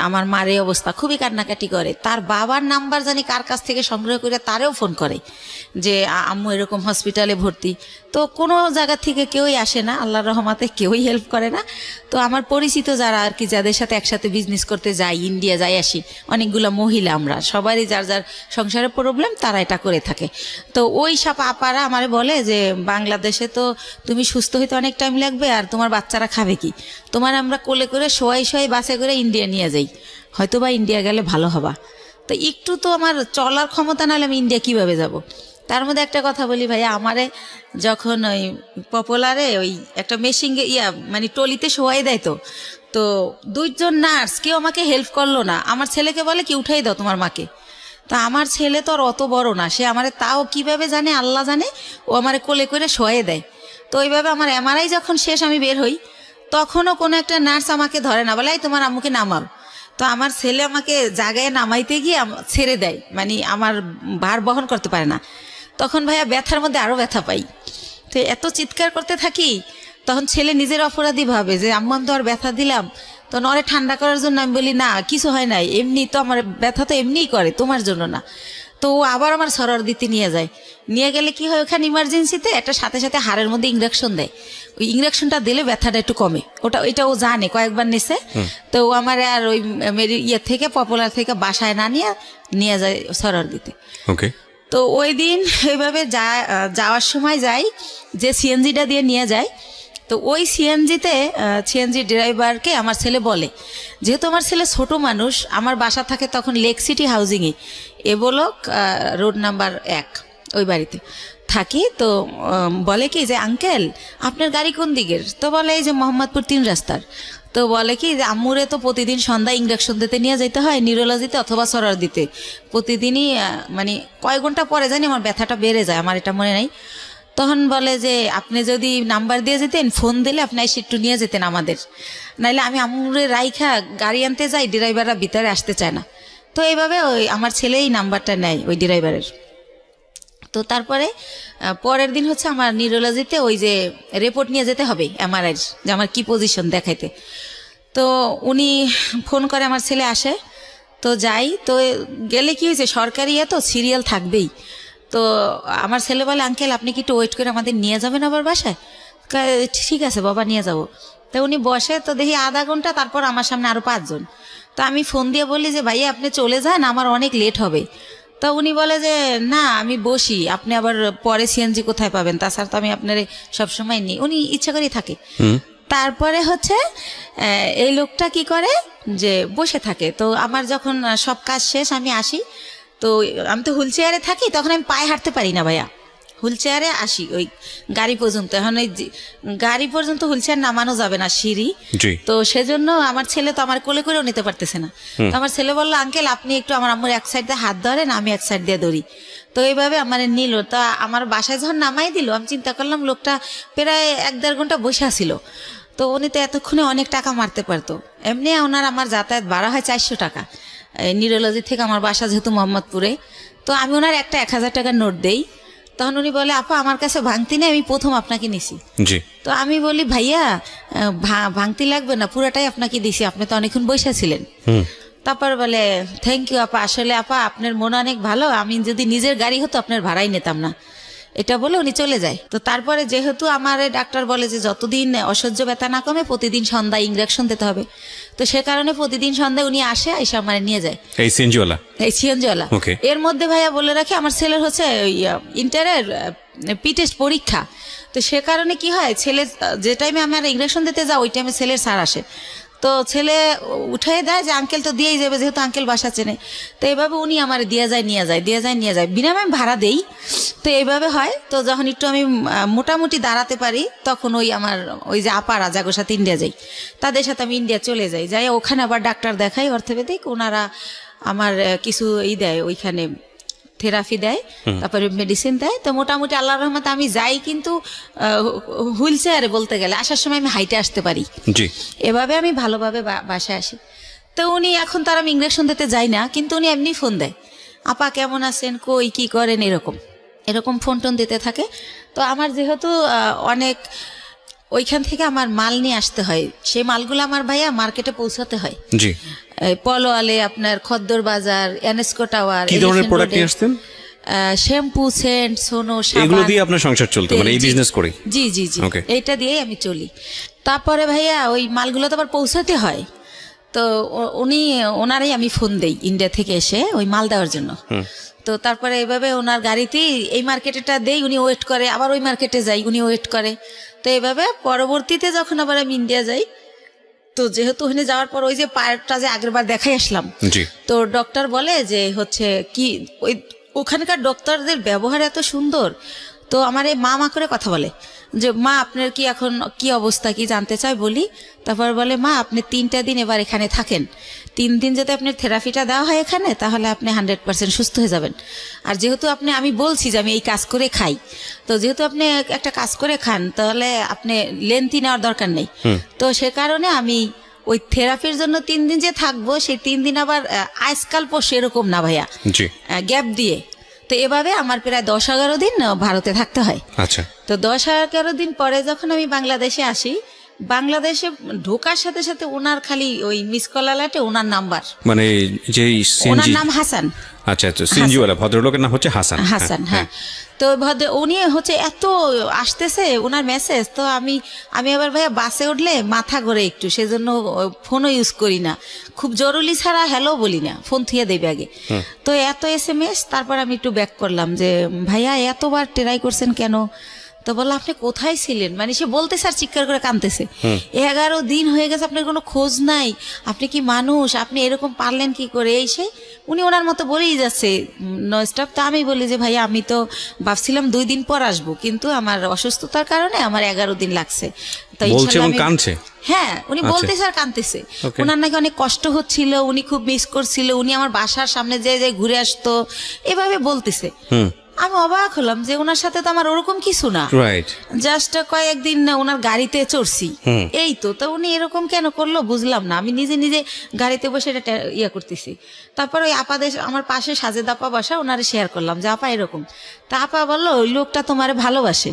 আমার মার এই অবস্থা, খুবই কান্নাকাটি করে। তার বাবার নাম্বার জানি কার কাছ থেকে সংগ্রহ করে তারেও ফোন করে যে আম্মু এরকম হসপিটালে ভর্তি। তো কোনো জায়গা থেকে কেউই আসে না, আল্লাহর রহমতে কেউই হেল্প করে না। তো আমার পরিচিত যারা আর কি, যাদের সাথে একসাথে বিজনেস করতে যাই, ইন্ডিয়া যাই আসি, অনেকগুলো মহিলা, আমরা সবারই যার যার সংসারের প্রবলেম, তারা এটা করে থাকে। তো ওই সব আপারা আমার বলে যে বাংলাদেশে তো তুমি সুস্থ হইতে অনেক টাইম লাগবে, আর তোমার বাচ্চারা খাবে কি, তোমার আমরা কোলে করে শোয়াই শোয়াই বাসে করে ইন্ডিয়া নিয়ে যাই, হয়তো বা ইন্ডিয়া গেলে ভালো হবা। তো একটু তো আমার চলার ক্ষমতা নাহলে আমি ইন্ডিয়া কিভাবে যাব। তার মধ্যে একটা কথা বলি ভাইয়া, আমারে যখন ওই পপুলারে ওই একটা মেশিন মানে টলিতে শোয়াই দেয়, তো 2 জন নার্স কেউ আমাকে হেল্প করলো না। আমার ছেলেকে বলে কি উঠাই দাও তোমার মাকে। তা আমার ছেলে তো আর অত বড় না, সে আমারে তাও কিভাবে জানে আল্লাহ জানে, ও আমারে কোলে করে শোয়াই দেয়। তো ওইভাবে আমার এমআরআই যখন শেষ, আমি বের হই, তখনও কোনো একটা নার্স আমাকে ধরে না, বলে এই তোমার আম্মুকে নামাও। তো আমার ছেলে আমাকে জায়গায় নামাইতে গিয়ে ছেড়ে দেয়, মানে আমার ভার বহন করতে পারে না। তখন ভাইয়া ব্যথার মধ্যে আরও ব্যথা পাই। তো এত চিৎকার করতে থাকি, তখন ছেলে নিজের অপরাধী ভাবে যে আম্মু আমি তো আর ব্যথা দিলাম। তো নরে ঠান্ডা করার জন্য আমি বলি না কিছু হয় নাই, এমনি তো আমার ব্যথা তো এমনিই করে, তোমার জন্য না। তো ও আবার আমার সরার দিতে নিয়ে যায়। নিয়ে গেলে কি হয়, ওখানে ইমার্জেন্সিতে একটা সাথে সাথে হাড়ের মধ্যে ইঞ্জেকশন দেয়। ওই ইঞ্জেকশনটা দিলে ব্যথাটা একটু কমে, ওইটা ও জানে, কয়েকবার নিছে। তো ও আমার আর ওই ইয়ে থেকে পপুলার থেকে বাসায় না নিয়ে যায় সরার দিতে। ওকে। তো ওই দিন এইভাবে যাওয়ার সময় যাই, যে সিএনজিটা দিয়ে নিয়ে যায়, তো ওই সিএনজি ড্রাইভারকে আমার ছেলে বলে, যেহেতু আমার ছেলে ছোট মানুষ, আমার বাসা থাকে তখন লেক সিটি হাউজিংয়ে, এ ব্লক রোড নাম্বার 1, ওই বাড়িতে থাকি। তো বলে কি যে আঙ্কেল আপনার গাড়ি কোন দিকের? তো বলে এই যে মোহাম্মদপুর 3 রাস্তার। তো বলে কি যে আম্মুরে তো প্রতিদিন সন্ধ্যায় ইঞ্জেকশন দিতে নিয়ে যেতে হয়, নিউরোলজিতে অথবা সরার দিতে, প্রতিদিনই মানে কয়েক ঘন্টা পরে জানি আমার ব্যথাটা বেড়ে যায়, আমার এটা মনে নাই। তখন বলে যে আপনি যদি নাম্বার দিয়ে যেতেন, ফোন দিলে আপনি এসে একটু নিয়ে যেতেন আমাদের, নাইলে আমি আম্মুরে রাইখা গাড়ি আনতে যাই, ড্রাইভাররা ভিতরে আসতে চায় না। তো এইভাবে ওই আমার ছেলে এই নাম্বারটা নেয় ওই ড্রাইভারের। তো তারপরে পরের দিন হচ্ছে আমার নিউরোলজিতে ওই যে রিপোর্ট নিয়ে যেতে হবে এমআরআই, যে আমার কি পজিশন দেখাইতে। তো উনি ফোন করে, আমার ছেলে আসে, তো যাই। তো গেলে কি হয়েছে, সরকারি তো সিরিয়াল থাকবেই। তো আমার ছেলে বলে আঙ্কেল আপনি কি একটু ওয়েট করে আমাদের নিয়ে যাবেন আবার বাসায়? ঠিক আছে বাবা নিয়ে যাব। তো উনি বসে, তো দেখি আধা ঘন্টা, তারপর আমার সামনে আরো 5 জন। তো আমি ফোন দিয়ে বলি যে ভাইয়া আপনি চলে যান, আমার অনেক লেট হবে। তো উনি বলে যে না আমি বসি, আপনি আবার পরে সিএনজি কোথায় পাবেন, তাছাড়া তো আমি আপনার সবসময় নিই, উনি ইচ্ছা করেই থাকে। তারপরে হচ্ছে এই লোকটা কি করে যে বসে থাকে। তো আমার যখন সব কাজ শেষ আমি আসি, তো আমি তো হুইল চেয়ারে থাকি, তখন আমি পায়ে হাঁটতে পারি না ভাইয়া, হুইল চেয়ারে আসি ওই গাড়ি পর্যন্ত। এখন ওই গাড়ি পর্যন্ত হুইল চেয়ার নামানো যাবে না, সিঁড়ি। তো সেজন্য আমার ছেলে তো আমার কোলে করেও নিতে পারতেছে না। তো আমার ছেলে বললো আঙ্কেল আপনি একটু আমার আম্মুর এক সাইড দিয়ে হাত ধরেন, আমি এক সাইড দিয়ে ধরি। তো এইভাবে আমার নিল। তা আমার বাসায় যখন নামাই দিল, আমি চিন্তা করলাম লোকটা প্রায় 1-1.5 ঘন্টা বসে আসিল। তো উনি তো এতক্ষণে অনেক টাকা মারতে পারতো। এমনি ওনার আমার যাতায়াত ভাড়া হয় 400 টাকা নিউরোলজি থেকে আমার বাসা যেহেতু মোহাম্মদপুরে। তো আমি ওনার একটা 1000 টাকার নোট দেই। তখন উনি বলে আপা আমার কাছে ভাঙতি নেই, আমি প্রথম আপনাকে নিছি। তো আমি বলি ভাইয়া ভাঙতি লাগবে না, পুরাটাই আপনাকে দিছি, আপনি তো অনেকক্ষণ বসে ছিলেন। তারপর বলে থ্যাংক ইউ আপা, আসলে আপা আপনার মন অনেক ভালো, আমি যদি নিজের গাড়ি হতো আপনার ভাড়াই নিতাম না, এটা বলে উনি চলে যায়। তো তারপরে যেহেতু আমার ডাক্তার বলে যে যতদিন অসহ্য ব্যথা না কমে প্রতিদিন সন্ধ্যায় ইঞ্জেকশন দিতে হবে, তো সে কারণে প্রতিদিন সন্ধ্যায় উনি আসে, এসে আমার নিয়ে যায় এই সিএনজিওয়ালা। এর মধ্যে ভাইয়া বলে রাখি আমার ছেলের হচ্ছে ইন্টারের পি টেস্ট পরীক্ষা। তো সে কারণে কি হয়, ছেলে যে টাইমে আমার ইঞ্জেকশন দিতে যাও ওই টাইমে ছেলের স্যার আসে। তো ছেলে উঠাই দেয় যে আঙ্কেল তো দিয়েই যাবে, যেহেতু আঙ্কেল বাসা চেনে। তো এইভাবে উনি আমার দিয়ে যায় নিয়ে যায় বিনামূল্যে আমি ভাড়া দেই। তো এইভাবে হয়। তো যখন একটু আমি মোটামুটি দাঁড়াতে পারি, তখন ওই যে আপারা যাগোর সাথে ইন্ডিয়া যাই, তাদের সাথে আমি ইন্ডিয়া চলে যাই ওখানে আবার ডাক্তার দেখাই, অর্থোপেডিক। ওনারা আমার কিছু দেয়, ওইখানে থেরাপি দেয়, তারপরে মেডিসিন দেয়। তো মোটামুটি আল্লাহর রহমতে আমি যাই, কিন্তু হুইল চেয়ারে বলতে গেলে আসার সময় আমি হাইটে আসতে পারি। এভাবে আমি ভালোভাবে বাসায় আসি। তো উনি এখন তার আমি ইঞ্জেকশন দিতে যাই না, কিন্তু উনি এমনি ফোন দেয়, আপা কেমন আছেন, কই কি করেন, এরকম ফোন টোন দিতে থাকে। তো আমার যেহেতু অনেক ওইখান থেকে আমার মাল নিয়ে আসতে হয়, সেই মালগুলো আমার ভাইয়া মার্কেটে পৌঁছাতে হয়। পলোয়ালে আপনার খদ্দর বাজার, এনএসকো টাওয়ার। কি ধরনের প্রোডাক্ট নিয়ে আসতেন? শ্যাম্পু, সেন্ট, সোনো, এগুলো সাবান। দিয়ে আপনার সংসার চলতো, মানে এই বিজনেস করেই? জি জি জি, Okay. এইটা দিয়েই আমি চলি। তারপরে ভাইয়া ওই মালগুলো তো আবার পৌঁছাতে হয়, তো ওনারাই আমি ফোন দেই ইন্ডিয়া থেকে এসে ওই মাল দেওয়ার জন্য। তো তারপরে এইভাবে ওনার গাড়িতেই এই মার্কেটেটা দেই, উনি ওয়েট করে, আবার ওই মার্কেটে যাই, উনি ওয়েট করে। তো এইভাবে পরবর্তীতে যখন আবার আমি ইন্ডিয়া যাই, তো যেহেতু ওখানে যাওয়ার পর ওই যে পায়েরটা যে আগের বার দেখাই আসলাম, তো ডক্টর বলে যে হচ্ছে কি ওই ওখানকার ডক্টরদের ব্যবহার এত সুন্দর। তো আমার এই মা করে কথা বলে যে মা আপনার কি এখন কি অবস্থা, কি জানতে চাই বলি। তারপর বলে মা আপনি 3টা দিন এবার এখানে থাকেন, 3 দিন যদি আপনার থেরাপিটা দেওয়া হয় এখানে, তাহলে আপনি 100% সুস্থ হয়ে যাবেন। আর যেহেতু আমি বলছি যে আমি এই কাজ করে খাই, তো যেহেতু আপনি একটা কাজ করে খান, তাহলে আপনি লেন্থি নেওয়ার দরকার নেই। তো সে কারণে আমি ওই থেরাপির জন্য 3 দিন যে থাকবো, সেই 3 দিন আবার আজকাল পর এরকম না ভাইয়া, গ্যাপ দিয়ে। তো এভাবে আমার প্রায় 10-11 দিন ভারতে থাকতে হয়। আচ্ছা। তো 10-11 দিন পরে যখন আমি বাংলাদেশে আসি, বাংলাদেশে ঢোকার সাথে সাথে ওনার খালি ওই মিস কল অ্যালার্টে ওনার নাম্বার, মানে যে ওনার নাম হাসান। আচ্ছা আচ্ছা, সিনজিওয়ালা ভদ্রলোকের নাম হচ্ছে হাসান। হাসান, হ্যাঁ। তো উনি হচ্ছে এত আসতেছে ওনার মেসেজ, তো আমি আবার ভাইয়া বাসে উঠলে মাথা ঘোরে একটু, সেজন্য ফোনও ইউজ করি না, খুব জরুরি ছাড়া হ্যালো বলি না, ফোন থুয়ে দেবে আগে। তো এত SMS, তারপর আমি একটু ব্যাক করলাম যে ভাইয়া এতবার ট্রাই করছেন কেন? তো বললো আপনি কোথায় ছিলেন, মানে সে বলতেছে আর চিৎকার করে কাঁদতেছে, 11 দিন হয়ে গেছে আপনার কোনো খোঁজ নাই, আপনি কি মানুষ, আপনি এরকম পারলেন কি করে? এই সে উনি ওনার মতো বলেই যাচ্ছে নো স্টপ। তো আমি বলি যে ভাইয়া আমি তো ভাবছিলাম 2 দিন পর আসবো, কিন্তু আমার অসুস্থতার কারণে আমার 11 দিন লাগছে। তো কাঁদছে, হ্যাঁ উনি বলতেছে আর কাঁদতেছে, ওনার নাকি অনেক কষ্ট হচ্ছিল, উনি খুব মিস করছিল, উনি আমার বাসার সামনে যে ঘুরে আসতো, এভাবে বলতেছে। আমি অবাক হলাম যে ওনার সাথে তো আমার ওরকম কিছু না, জাস্ট কয়েকদিন ওনার গাড়িতে চড়ছি, এই তো। তো উনি এরকম কেন করলো বুঝলাম না, আমি নিজে নিজে গাড়িতে বসে এটা ইয়ে করতেছি। তারপর ওই আপাদের আমার পাশে সাজেদ আপা বসা, ওনারে শেয়ার করলাম যে আপা এরকম। তা আপা বললো ওই লোকটা তোমারে ভালোবাসে।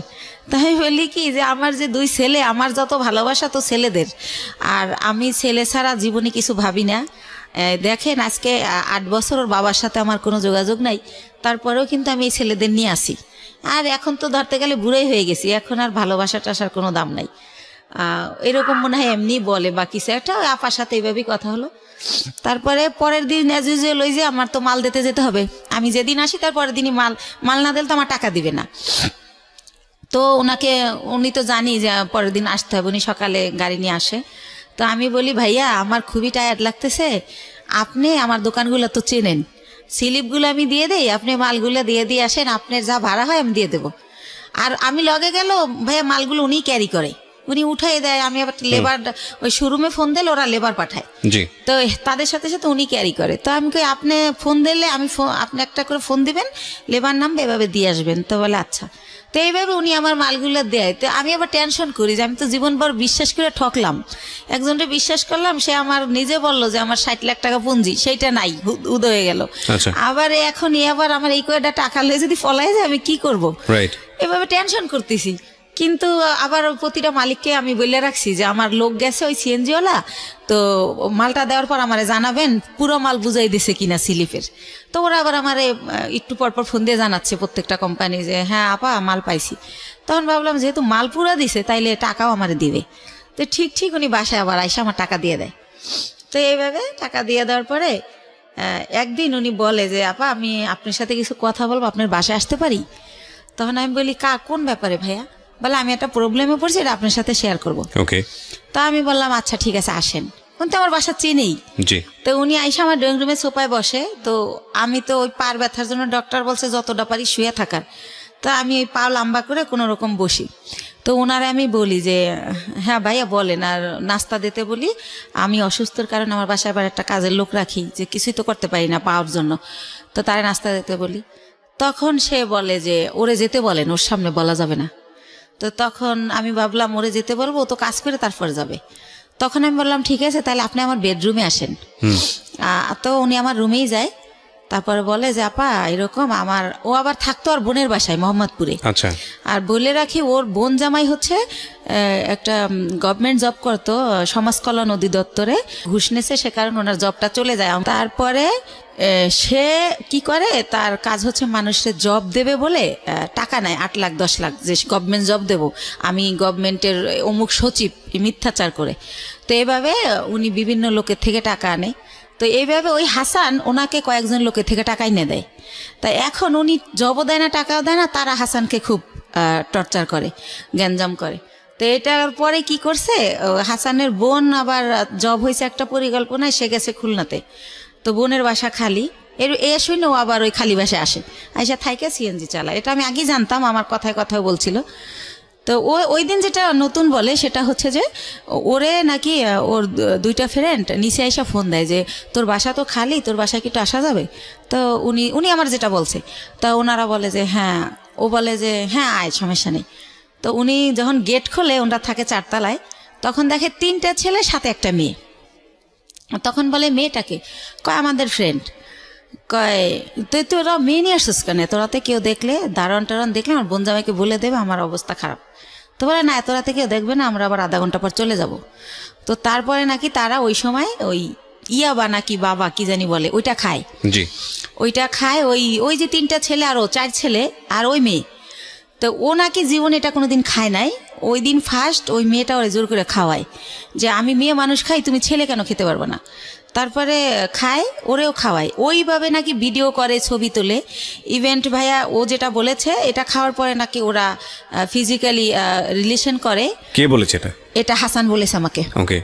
তাই আমি বলি কি যে আমার যে 2 ছেলে, আমার যত ভালোবাসা তো ছেলেদের, আর আমি ছেলে ছাড়া জীবনে কিছু ভাবি না। দেখেন আজকে 8 বছর ওর বাবার সাথে আমার কোনো যোগাযোগ নাই, তারপরেও কিন্তু আমি এই ছেলেদের নিয়ে আসি। আর এখন তো ধরতে গেলে বুড়োই হয়ে গেছি, এখন আর ভালোবাসা টাসার কোনো দাম নাই, এরকম মনে হয় এমনি বলে। বাকি একটা আপার সাথে এইভাবেই কথা হলো। তারপরে পরের দিন অ্যাজ ইউজুয়াল ওই যে আমার তো মাল দিতে যেতে হবে, আমি যেদিন আসি তার পরের দিনই মাল না দিলে তো আমার টাকা দিবে না। তো উনি তো জানি যে পরের দিন আসতে হবে, উনি সকালে গাড়ি নিয়ে আসে। তো আমি বলি ভাইয়া আমার খুবই টায়ার্ড লাগতেছে, আপনি আমার দোকানগুলো তো চেনেন, স্লিপগুলো আমি দিয়ে দেই, আপনি মালগুলো দিয়ে আসেন, আপনার যা ভাড়া হয় আমি দিয়ে দেবো। আর আমি লগে গেল ভাইয়া মালগুলো উনি ক্যারি করে, উনি উঠাই দেয়, আমি আবার লেবার ওই শোরুমে ফোন দিলে ওরা লেবার পাঠায়, তো তাদের সাথে সাথে উনি ক্যারি করে। তো আমি কই আপনি ফোন দিলে আপনি একটা করে ফোন দিবেন, লেবার নামবে, এভাবে দিয়ে আসবেন। তো বলে আচ্ছা। তো এইভাবে উনি আমার মালগুলো দেয়। তো আমি আবার টেনশন করি যে আমি তো জীবনভর বিশ্বাস করে ঠকলাম, একজনকে বিশ্বাস করলাম, সে আমার নিজে বললো যে আমার 60 লাখ টাকা পুঁজি, সেইটা নাই, উদয় হয়ে গেল। আবার এখন আবার আমার এই কয়টা টাকা লয়ে যদি ফলাই যায় আমি কি করবো, এভাবে টেনশন করতেছি। কিন্তু আবার প্রতিটা মালিককে আমি বলে রাখছি যে আমার লোক গেছে ওই সিএনজিওয়ালা, তো মালটা দেওয়ার পর আমারে জানাবেন পুরো মাল বুঝাই দিছে কিনা স্লিপের। তো ওরা আবার আমারে একটু পরপর ফোন দিয়ে জানাচ্ছে প্রত্যেকটা কোম্পানি যে হ্যাঁ আপা মাল পাইছি। তখন ভাবলাম যেহেতু মাল পুরা দিছে তাইলে টাকাও আমারে দিবে। তো ঠিক উনি বাসায় আবার আইসা আমার টাকা দিয়ে দেয়। তো এইভাবে টাকা দিয়ে দেওয়ার পরে একদিন উনি বলে যে আপা আমি আপনার সাথে কিছু কথা বলবো, আপনার বাসায় আসতে পারি? তখন আমি বলি কোন ব্যাপারে ভাইয়া? বলে আমি একটা প্রবলেমে পড়ছি, এটা আপনার সাথে শেয়ার করবো। তা আমি বললাম আচ্ছা ঠিক আছে আসেন, কিন্তু আমার বাসা চিনেই। তো উনি আইসা আমার ড্রয়িং রুমে সোফায় বসে। তো আমি তো ওই পার ব্যথার জন্য ডক্টর বলছে যতটা পারি শুয়ে থাকার, তো আমি ওই পা লম্বা করে কোনো রকম বসি। তো ওনারে আমি বলি যে হ্যাঁ ভাইয়া বলেন, আর নাস্তা দিতে বলি, আমি অসুস্থর কারণে আমার বাসায় আবার একটা কাজের লোক রাখি, যে কিছুই তো করতে পারি না পাওয়ার জন্য, তো তারে নাস্তা দিতে বলি। তখন সে বলে যে ওরে যেতে বলেন, ওর সামনে বলা যাবে না। তো তখন আমি ভাবলাম ওরে যেতে বলবো, ও তো কাজ করে তারপর যাবে। তখন আমি বললাম ঠিক আছে তাহলে আপনি আমার বেডরুমে আসেন। তো উনি আমার রুমেই যায়। তারপরে বলে যে আপা এরকম আমার, ও আবার থাকতো আর বোনের বাসায় মোহাম্মদপুরে। আচ্ছা। আর বলে রাখি ওর বোন জামাই হচ্ছে একটা গভর্নমেন্ট জব করতো সমাজ কল্যাণ অধিদপ্তরে, ঘুষ নেছে, সে কারণে ওনার জবটা চলে যায়। তারপরে সে কি করে, তার কাজ হচ্ছে মানুষের জব দেবে বলে টাকা নেয় 8 লাখ 10 লাখ, যে গভর্নমেন্ট জব দেবো আমি, গভর্নমেন্টের অমুক সচিব, মিথ্যাচার করে। তো এভাবে উনি বিভিন্ন লোকের থেকে টাকা আনে। তো এইভাবে ওই হাসান ওনাকে কয়েকজন লোকের থেকে টাকা এনে দেয়। তাই এখন উনি জবও দেয় না, টাকাও দেয় না, তারা হাসানকে খুব টর্চার করে, গ্যাঞ্জাম করে। তো এটার পরে কি করছে, হাসানের বোন আবার জব হয়েছে একটা পরিকল্পনায়, সে গেছে খুলনাতে। তো বোনের বাসা খালি, এ শুনে ও আবার ওই খালি বাসায় আসে, আইসা থাইকে সিএনজি চালায়। এটা আমি আগে জানতাম, আমার কথায় কথায় বলছিল। তো ওই দিন যেটা নতুন বলে সেটা হচ্ছে যে ওরে নাকি ওর 2টা ফ্রেন্ড নিচে আইসা ফোন দেয় যে তোর বাসা তো খালি, তোর বাসায় কি একটু আসা যাবে? তো উনি আমার যেটা বলছে, তা ওনারা বলে যে হ্যাঁ, ও বলে যে হ্যাঁ আয়, সমস্যা নেই। তো উনি যখন গেট খোলে, ওনারা থাকে 4 তলায়, তখন দেখে 3টা ছেলে সাথে একটা মেয়ে। তখন বলে মেয়েটাকে, কয় আমাদের ফ্রেন্ড। কয় তুই তোরা মেয়ে নিয়ে আসছিস কেন? তোরাতে কেউ দেখলে, দারণ টারণ দেখলে আমার বোন জামাইকে বলে দেবে আমার অবস্থা খারাপ। তো বলে না, তোরাতে কেউ দেখবে না, আমরা আবার আধা ঘন্টা পর চলে যাব। তো তারপরে নাকি তারা ওই সময় ওই ইয়াবা নাকি বাবা কি জানি বলে, ওইটা খায়। জি। ওইটা খায় ওই যে 3টা ছেলে আর ও 4 ছেলে আর ওই মেয়ে। তো ও নাকি জীবনে এটা কোনোদিন খায় নাই। ওই দিন ফার্স্ট ওই মেয়েটা ওরে জোর করে খাওয়ায় যে আমি মেয়ে মানুষ খাই, তুমি ছেলে কেন খেতে পারবে না। তারপরে খায়, ওরেও খাওয়ায়। ওইভাবে নাকি ভিডিও করে, ছবি তোলে। ইভেন্ট ভাইয়া ও যেটা বলেছে, এটা খাওয়ার পরে নাকি ওরা ফিজিক্যালি রিলেশন করে। কে বলেছে এটা? এটা হাসান বলেছে আমাকে। ওকে।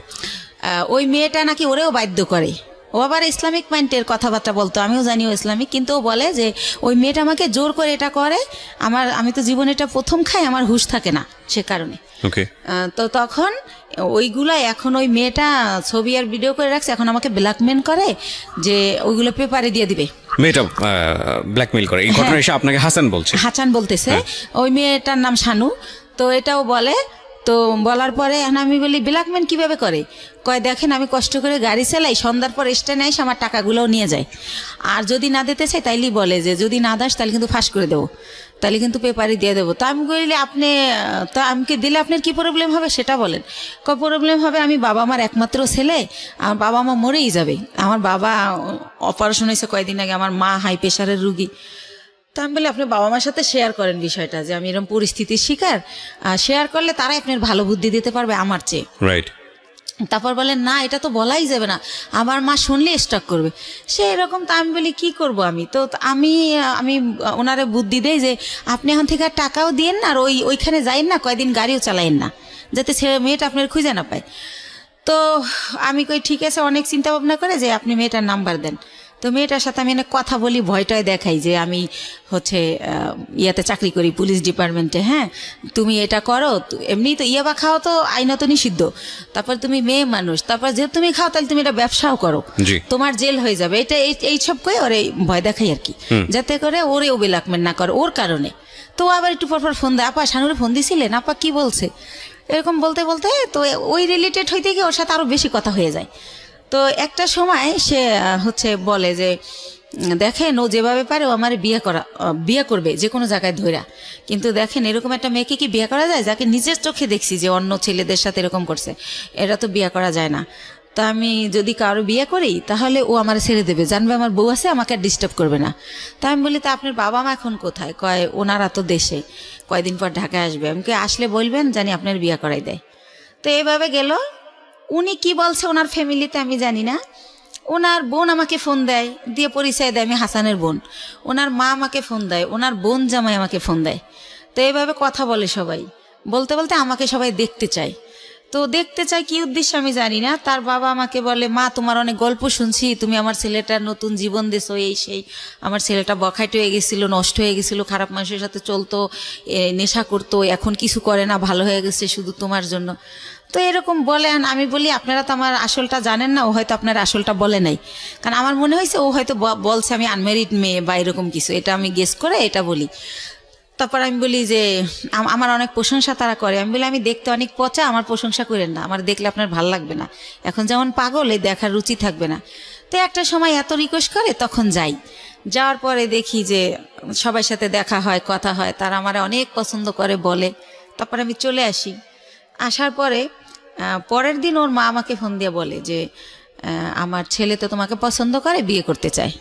ওই মেয়েটা নাকি ওরেও বাধ্য করে। ও আবার ইসলামিক মাইন্ডের কথাবার্তা বলতো, আমিও জানিও ইসলামিক, কিন্তু ও বলে যে ওই মেয়েটা আমাকে জোর করে এটা করে, আমি তো জীবনে এটা প্রথম খাই, আমার হুঁশ থাকে না সে কারণে। ওকে। তো তখন ওইগুলো এখন ওই মেয়েটা ছবি আর ভিডিও করে রাখছে, এখন আমাকে ব্ল্যাকমেল করে যে ওইগুলো পেপারে দিয়ে দিবে। মেয়েটা ব্ল্যাকমেল করে, এই ঘটনা এসে আপনাকে হাসান বলছে? হাসান বলতেছে। ওই মেয়েটার নাম শানু। তো এটাও বলে। তো বলার পরে আমি বলি ব্ল্যাকমেল কিভাবে করে? কয় দেখেন আমি কষ্ট করে গাড়ি চালাই, সন্ধ্যার পর স্ট্যান্ডে এসে আমার টাকাগুলোও নিয়ে যায়, আর যদি না দিতে চাই তাইলেই বলে যে যদি না দাস তাহলে কিন্তু ফাঁস করে দেবো, তাহলে কিন্তু পেপারে দিয়ে দেবো। তো আমি বলি আপনি, তো আমাকে দিলে আপনার কি প্রবলেম হবে সেটা বলেন। প্রবলেম হবে, আমি বাবা মার একমাত্র ছেলে, আমার বাবা মা মরেই যাবে। আমার বাবা অপারেশন হয়েছে কয়েকদিন আগে, আমার মা হাই প্রেশারের রুগী। তা আমি বলি আপনি বাবা মার সাথে শেয়ার করেন বিষয়টা, যে আমি এরকম পরিস্থিতির শিকার, শেয়ার করলে তারাই আপনার ভালো বুদ্ধি দিতে পারবে আমার চেয়ে। রাইট। তারপর বলেন না, এটা তো বলাই যাবে না, আমার মা শুনলে স্টক করবে, সে এরকম। তা আমি বলি কি করব আমি? তো আমি ওনারে বুদ্ধি দেই যে আপনি এখন থেকে আর টাকাও দিয়েন না, আর ওইখানে যাইন না, কয়েকদিন গাড়িও চালাইন না, যাতে ছেলে মেয়েটা আপনার খুঁজে না পায়। তো আমি কই ঠিক আছে, অনেক চিন্তা ভাবনা করে যে আপনি মেয়েটার নাম্বার দেন। তো মেয়েটার সাথে আমি কথা বলি, ভয়টায় দেখাই যে আমি হচ্ছে ইয়াতে চাকরি করি, পুলিশ ডিপার্টমেন্টে। হ্যাঁ, তুমি এটা করো, এমনি তো ইয়াবা খাও তো আইনত নিষিদ্ধ, তারপর তুমি মেয়ে মানুষ, তারপর যেহেতু তুমি খাও তাহলে তুমি এটা ব্যবসাও করো, তোমার জেল হয়ে যাবে। এটা এইসব করে ওরে ভয় দেখাই আর কি, যাতে করে ওরেও ব্ল্যাকমেল না করে ওর কারণে। তো আবার একটু পরপর ফোন দেয়, আপা শানুরে ফোন দিছিলেন, আপা কি বলছে, এরকম বলতে বলতে তো ওই রিলেটেড হইতে গিয়ে ওর সাথে আরো বেশি কথা হয়ে যায়। তো একটা সময় সে হচ্ছে বলে যে দেখেন ও যেভাবে পারে ও আমার বিয়ে করবে যে কোনো জায়গায় ধইরা, কিন্তু দেখেন এরকম একটা মেয়েকে কি বিয়ে করা যায়, যাকে নিজের চোখে দেখছি যে অন্য ছেলেদের সাথে এরকম করছে, এটা তো বিয়ে করা যায় না। তা আমি যদি কারো বিয়ে করি তাহলে ও আমার ছেড়ে দেবে, জানবে আমার বউ আছে, আমাকে আর ডিস্টার্ব করবে না। তা আমি বলি তা আপনার বাবা মা এখন কোথায়? কয় ওনারা তো দেশে, কয়দিন পর ঢাকায় আসবে, আমাকে আসলে বলবেন জানি আপনার বিয়ে করাই দেয়। তো এইভাবে গেল। উনি কি বলছে ওনার ফ্যামিলিতে আমি জানি না। ওনার বোন আমাকে ফোন দেয়, দিয়ে পরিচয় দেয় আমি হাসানের বোন। ওনার মা আমাকে ফোন দেয়, ওনার বোন জামাই আমাকে ফোন দেয়। তো এইভাবে কথা বলে সবাই, বলতে বলতে আমাকে সবাই দেখতে চায়। তো দেখতে চাই কি উদ্দেশ্যে আমি জানি না। তার বাবা আমাকে বলে মা তোমার অনেক গল্প শুনছি, তুমি আমার ছেলেটার নতুন জীবন দিছো, এই সেই, আমার ছেলেটা বখাইট হয়ে গেছিল, নষ্ট হয়ে গেছিল, খারাপ মানুষের সাথে চলতো, নেশা করতো, এখন কিছু করে না, ভালো হয়ে গেছে শুধু তোমার জন্য। তো এরকম বলেন। আমি বলি আপনারা তো আমার আসলটা জানেন না, ও হয়তো আপনার আসলটা বলে নাই, কারণ আমার মনে হয়েছে ও হয়তো বলছে আমি আনম্যারিড মেয়ে বা এরকম কিছু, এটা আমি গেস করে এটা বলি। তারপর আমি বলি যে আমার অনেক প্রশংসা তারা করে। আমি বলি আমি দেখতে অনেক পচা, আমার প্রশংসা করেন না, আমার দেখলে আপনার ভাল লাগবে না, এখন যেমন পাগল এই দেখার রুচি থাকবে না। তো একটা সময় এত রিকোয়েস্ট করে তখন যাই, যাওয়ার পরে দেখি যে সবার সাথে দেখা হয়, কথা হয়, তারা আমার অনেক পছন্দ করে বলে। তারপরে আমি চলে আসি। আসার পরে পরের দিন ওর মা আমাকে ফোন দিয়ে বলে যে আমার ছেলে তো তোমাকে পছন্দ করে, বিয়ে করতে চায়।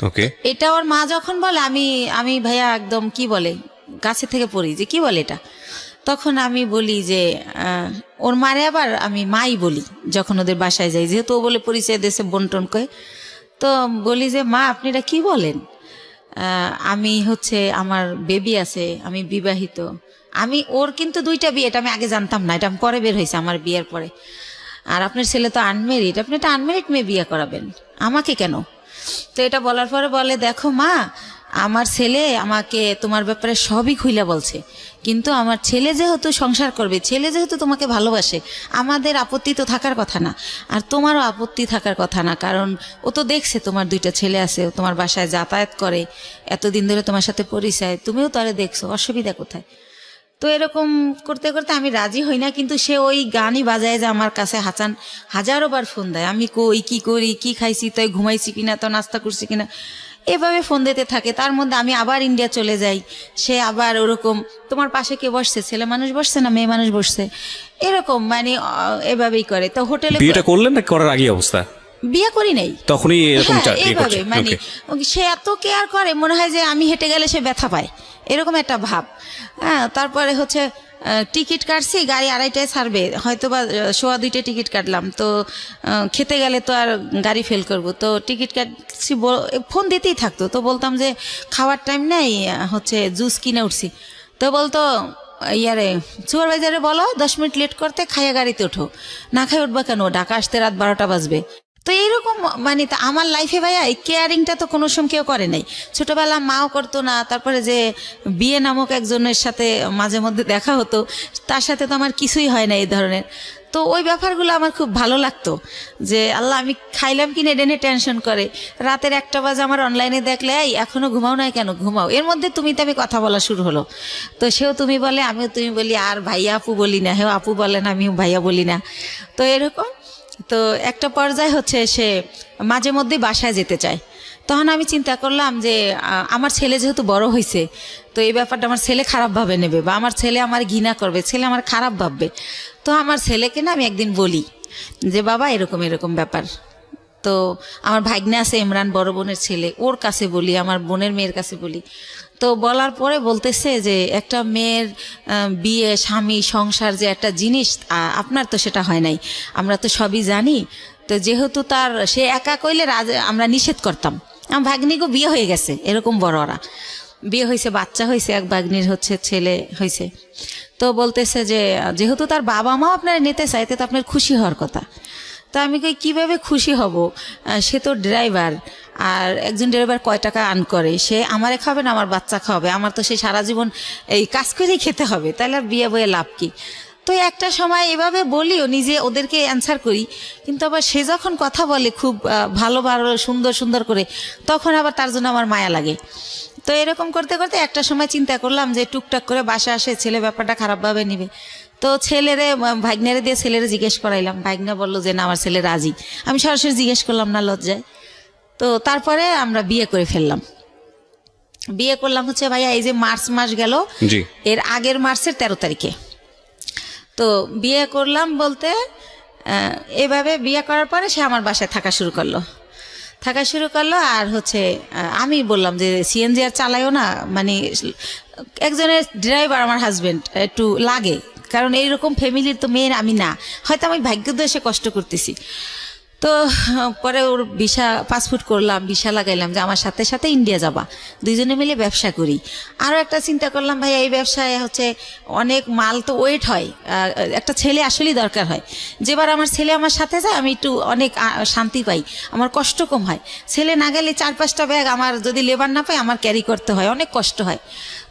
ওকে, এটা ওর মা যখন বলে আমি ভাইয়া একদম কি বলে গাছে থেকে পড়ি যে কি বলে এটা। তখন আমি বলি যে ওর মারে আবার আমি মাই বলি যখন ওদের বাসায় যাই, যেহেতু ও বলে পরিচয় দেশে বন্টন করে। তো বলি যে মা আপনি এটা কী বলেন, আমি হচ্ছে আমার বেবি আছে, আমি বিবাহিত। আমি ওর কিন্তু 2টা বিয়ে, এটা আমি আগে জানতাম না, এটা পরে বের হয়েছে আমার বিয়ের পরে। আর আপনার ছেলে তো আনমেরিড, আপনি একটা আনমেরিড মেয়ে বিয়ে করাবেন, আমাকে কেন? তো এটা বলার পরে বলে দেখো মা, আমার ছেলে আমাকে তোমার ব্যাপারে সবই খুইলা বলছে, কিন্তু আমার ছেলে যেহেতু সংসার করবে, ছেলে যেহেতু তোমাকে ভালোবাসে, আমাদের আপত্তি তো থাকার কথা না, আর তোমারও আপত্তি থাকার কথা না, কারণ ও তো দেখছে তোমার 2টা ছেলে আছে, ও তোমার বাসায় যাতায়াত করে, এতদিন ধরে তোমার সাথে পরিচয়, তুমিও তারে দেখছো, অসুবিধা কোথায়? তো এরকম করতে করতে আমি রাজি হই না, কিন্তু সে ওই গানই বাজায় যে আমার কাছে হাজারো বার ফোন দেয়, আমি কই কি করি, কি খাইছি, তাই ঘুমাইছি কিনা, তো নাস্তা করছি কিনা, এভাবে ফোন দিতে থাকে। তার মধ্যে আমি আবার ইন্ডিয়া চলে যাই, সে আবার ওরকম তোমার পাশে কে বসছে, ছেলে মানুষ বসছে না মেয়ে মানুষ বসছে, এরকম মানে এভাবেই করে। তো হোটেলে বিয়েটা করলেন না করার আগে অবস্থা? বিয়ে করি নাই, তখনই এরকম এইভাবে মানে সে এত কেয়ার করে, মনে হয় যে আমি হেঁটে গেলে সে ব্যথা পায়, এরকম একটা ভাব। হ্যাঁ, তারপরে হচ্ছে টিকিট কাটছি, গাড়ি 2:30টায় ছাড়বে, হয়তো বা 1:15 টিকিট কাটলাম, তো খেতে গেলে তো আর গাড়ি ফেল করব, তো টিকিট কাটছি, ফোন দিতেই থাকতো। তো বলতাম যে খাওয়ার টাইম নেই, হচ্ছে জুস কিনে উঠছি, তো বলতো ইয়ারে সুপারভাইজারে বলো 10 মিনিট লেট করতে, খাইয়া গাড়িতে ওঠো, না খাই উঠবা কেন, ঢাকা আসতে রাত 12টা বাজবে। তো এইরকম মানে আমার লাইফে ভাইয়া এই কেয়ারিংটা তো কোনো সময় কেউ করে নাই, ছোটবেলা মাও করতো না। তারপরে যে বিয়ে নামক একজনের সাথে মাঝে মধ্যে দেখা হতো, তার সাথে তো আমার কিছুই হয় না এই ধরনের। তো ওই ব্যাপারগুলো আমার খুব ভালো লাগতো, যে আল্লাহ আমি খাইলাম কিনে ডেনে টেনশন করে, রাতের 1টা বাজে আমার অনলাইনে দেখলে এই এখনো ঘুমাও না কেন, ঘুমাও, এর মধ্যে তুমি কথা বলা শুরু হলো। তো সেও তুমি বলে, আমিও তুমি বলি, আর ভাইয়া আপু বলি না, হেও আপু বলেন, আমিও ভাইয়া বলি না। তো এরকম, তো একটা পর্যায়ে হচ্ছে সে মাঝে মধ্যেই বাসায় যেতে চায়। তখন আমি চিন্তা করলাম যে আমার ছেলে যেহেতু বড় হয়েছে, তো এই ব্যাপারটা আমার ছেলে খারাপভাবে নেবে, বা আমার ছেলে আমার ঘৃণা করবে, ছেলে আমার খারাপ ভাববে। তো আমার ছেলেকে না আমি একদিন বলি যে বাবা এরকম এরকম ব্যাপার। তো আমার ভাগ্নে আছে ইমরান, বড় বোনের ছেলে, ওর কাছে বলি, আমার বোনের মেয়ের কাছে বলি। তো বলার পরে বলতেছে যে একটা মেয়ের বিয়ে, স্বামী, সংসার যে একটা জিনিস, আপনার তো সেটা হয় নাই, আমরা তো সবই জানি। তো যেহেতু তার সে একা কইলে আমরা নিষেধ করতাম। আমার ভাগ্নিকে বিয়ে হয়ে গেছে, এরকম বড়রা বিয়ে হয়েছে, বাচ্চা হয়েছে, এক ভাগ্নির হচ্ছে ছেলে হয়েছে। তো বলতেছে যে যেহেতু তার বাবা মাও আপনারা নিতে চাইতে, তো আপনার খুশি হওয়ার কথা। তো আমি কই কিভাবে খুশি হব, সে তো ড্রাইভার, আর একজন ড্রাইভার কয় টাকা আর্ন করে, সে আমারে খাবে না আমার বাচ্চা খাবে, আমার তো সে সারা জীবন এই কাজ করেই খেতে হবে, তাহলে আর বিয়ে বয়ে লাভ কি? তো একটা সময় এভাবে বলিও, নিজে ওদেরকে অ্যান্সার করি, কিন্তু আবার সে যখন কথা বলে খুব ভালো ভালো সুন্দর সুন্দর করে, তখন আবার তার জন্য আমার মায়া লাগে। তো এরকম করতে করতে একটা সময় চিন্তা করলাম যে টুকটাক করে বাসা আসে, ছেলে ব্যাপারটা খারাপভাবে নিবে। তো ছেলেরে ভাগ্নেরে দিয়ে ছেলেরে জিজ্ঞেস করাইলাম, ভাগ্না বললো যে না আমার ছেলে রাজি। আমি সরাসরি জিজ্ঞেস করলাম না লজ্জায়। তো তারপরে আমরা বিয়ে করে ফেললাম। বিয়ে করলাম হচ্ছে ভাইয়া এই যে মার্চ মাস গেল, এর আগের মার্চের 13 তারিখে। তো বিয়ে করলাম বলতে এভাবে বিয়ে করার পরে সে আমার বাসায় থাকা শুরু করলো। আর হচ্ছে আমি বললাম যে সিএনজি আর চালাইও না, মানে একজনের ড্রাইভার আমার হাজবেন্ড একটু লাগে, কারণ এইরকম ফ্যামিলির তো মেয়ের আমি না, হয়তো আমি ভাগ্যোদশে কষ্ট করতেছি। তো পরে ওর ভিসা, পাসপোর্ট করলাম, ভিসা লাগাইলাম যে আমার সাথে সাথে ইন্ডিয়া যাবা, দুইজনে মিলে ব্যবসা করি। আরও একটা চিন্তা করলাম ভাই এই ব্যবসায় হচ্ছে অনেক মাল তো ওয়েট হয়, একটা ছেলে আসলেই দরকার হয়। যেবার আমার ছেলে আমার সাথে যায় আমি একটু অনেক শান্তি পাই, আমার কষ্ট কম হয়। ছেলে না গেলে 4-5টা ব্যাগ আমার যদি লেবার না পাই আমার ক্যারি করতে হয়, অনেক কষ্ট হয়।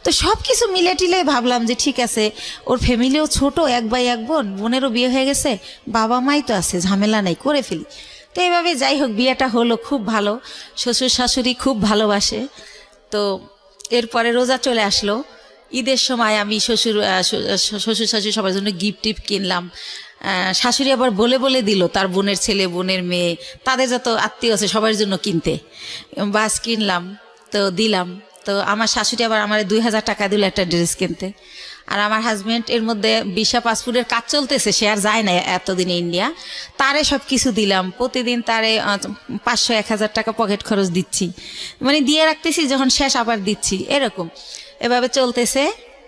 তো সব কিছু মিলে টিলে ভাবলাম যে ঠিক আছে, ওর ফ্যামিলিও ছোট, 1 ভাই 1 বোন, বোনেরও বিয়ে হয়ে গেছে, বাবা মাই তো আছে, ঝামেলা নাই, করে ফেলি। তো এইভাবে যাই হোক বিয়েটা হলো, খুব ভালো, শ্বশুর শাশুড়ি খুব ভালোবাসে। তো এরপরে রোজা চলে আসলো, ঈদের সময় আমি শ্বশুর শাশুড়ি সবার জন্য গিফট টিফট কিনলাম। শাশুড়ি আবার বলে বলে দিল তার বোনের ছেলে, বোনের মেয়ে, তাদের যত আত্মীয় আছে সবার জন্য কিনতে, বাস কিনলাম। তো দিলাম। তো আমার শাশুড়ি আবার আমার 2000 টাকা দিল একটা ড্রেস কিনতে। আর আমার হাজবেন্ড এর মধ্যে ভিসা পাসপোর্টের কাজ চলতেছে, সে আর যায় না এতদিনে ইন্ডিয়া, তারে সব কিছু দিলাম। প্রতিদিন তারে 500-1000 টাকা পকেট খরচ দিচ্ছি, মানে দিয়ে রাখতেছি, যখন শেষ আবার দিচ্ছি, এরকম এভাবে চলতেছে।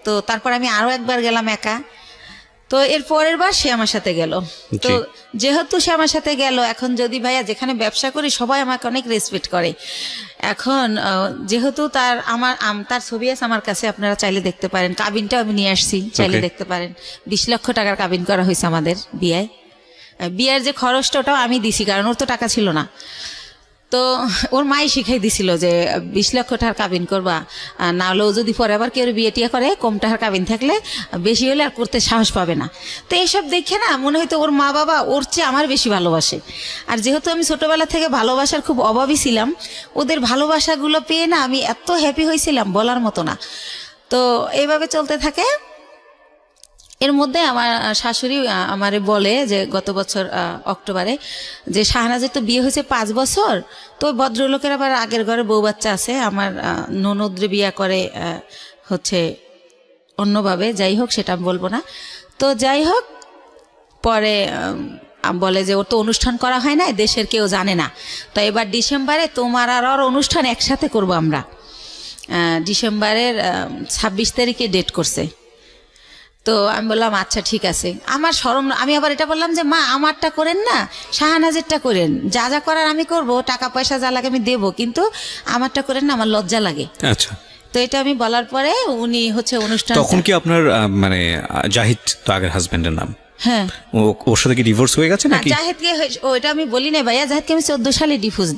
তো তারপর আমি আরো একবার গেলাম একা। তো এর পরের বার সে আমার সাথে গেল। তো যেহেতু সে আমার সাথে গেল, এখন যদি ভাইয়া যেখানে ব্যবসা করি সবাই আমাকে অনেক রেসপেক্ট করে। এখন যেহেতু তার ছবি আছে আমার কাছে, আপনারা চাইলে দেখতে পারেন। কাবিনটাও আমি নিয়ে আসছি, চাইলে দেখতে পারেন। 20 লক্ষ টাকার কাবিন করা হয়েছে আমাদের বিয়ের যে খরচটা ওটাও আমি দিছি, কারণ ওর তো টাকা ছিল না। তো ওর মাই শিখাই দিছিল যে 20 লক্ষ টাকার কাবিন করবা, না হলেও যদি পরে আবার কেউ বিয়ে টিয়া করে, কম টাকার কাবিন থাকলে বেশি হলে আর করতে সাহস পাবে না। তো এইসব দেখে না মনে হয়তো ওর মা বাবা ওর চেয়ে আমার বেশি ভালোবাসে। আর যেহেতু আমি ছোটবেলা থেকে ভালোবাসার খুব অভাবী ছিলাম, ওদের ভালোবাসাগুলো পেয়ে না আমি এত হ্যাপি হয়েছিলাম বলার মতো না। তো এইভাবে চলতে থাকে। এর মধ্যে আমার শাশুড়ি আমারে বলে যে গত বছর অক্টোবরে, যে শাহনাজের তো বিয়ে হয়েছে 5 বছর, তো ভদ্রলোকের আবার আগের ঘরে বউ বাচ্চা আছে, আমার ননদরে বিয়ে করে হচ্ছে অন্যভাবে, যাই হোক সেটা আমি বলবো না। তো যাই হোক, পরে বলে যে ওর তো অনুষ্ঠান করা হয় না, দেশের কেউ জানে না, তো এবার ডিসেম্বরে তোমার আর ওর অনুষ্ঠান একসাথে করবো আমরা। ডিসেম্বরের 26 তারিখে ডেট করছে। তো আমি বললাম আচ্ছা ঠিক আছে। আমার শরম, আমি আবার এটা বললাম যে মা আমারটা করেন না, শাহনাজেরটা করেন, যা যা করার আমি করব, টাকা পয়সা যা লাগে আমি দেবো, কিন্তু আমারটা করেন না, আমার লজ্জা লাগে। আচ্ছা। তো এটা আমি বলার পরে উনি হচ্ছে অনুষ্ঠান। তখন কি আপনার মানে জাহিদ তো আগের হাজবেন্ডের নাম? হ্যাঁ। ওর সাথে কি ডিভোর্স হয়ে গেছে নাকি? জাহিদকে ওইটা আমি বলি না ভাইয়া, জাহিদকে আমি 14 সালে ডিভোর্স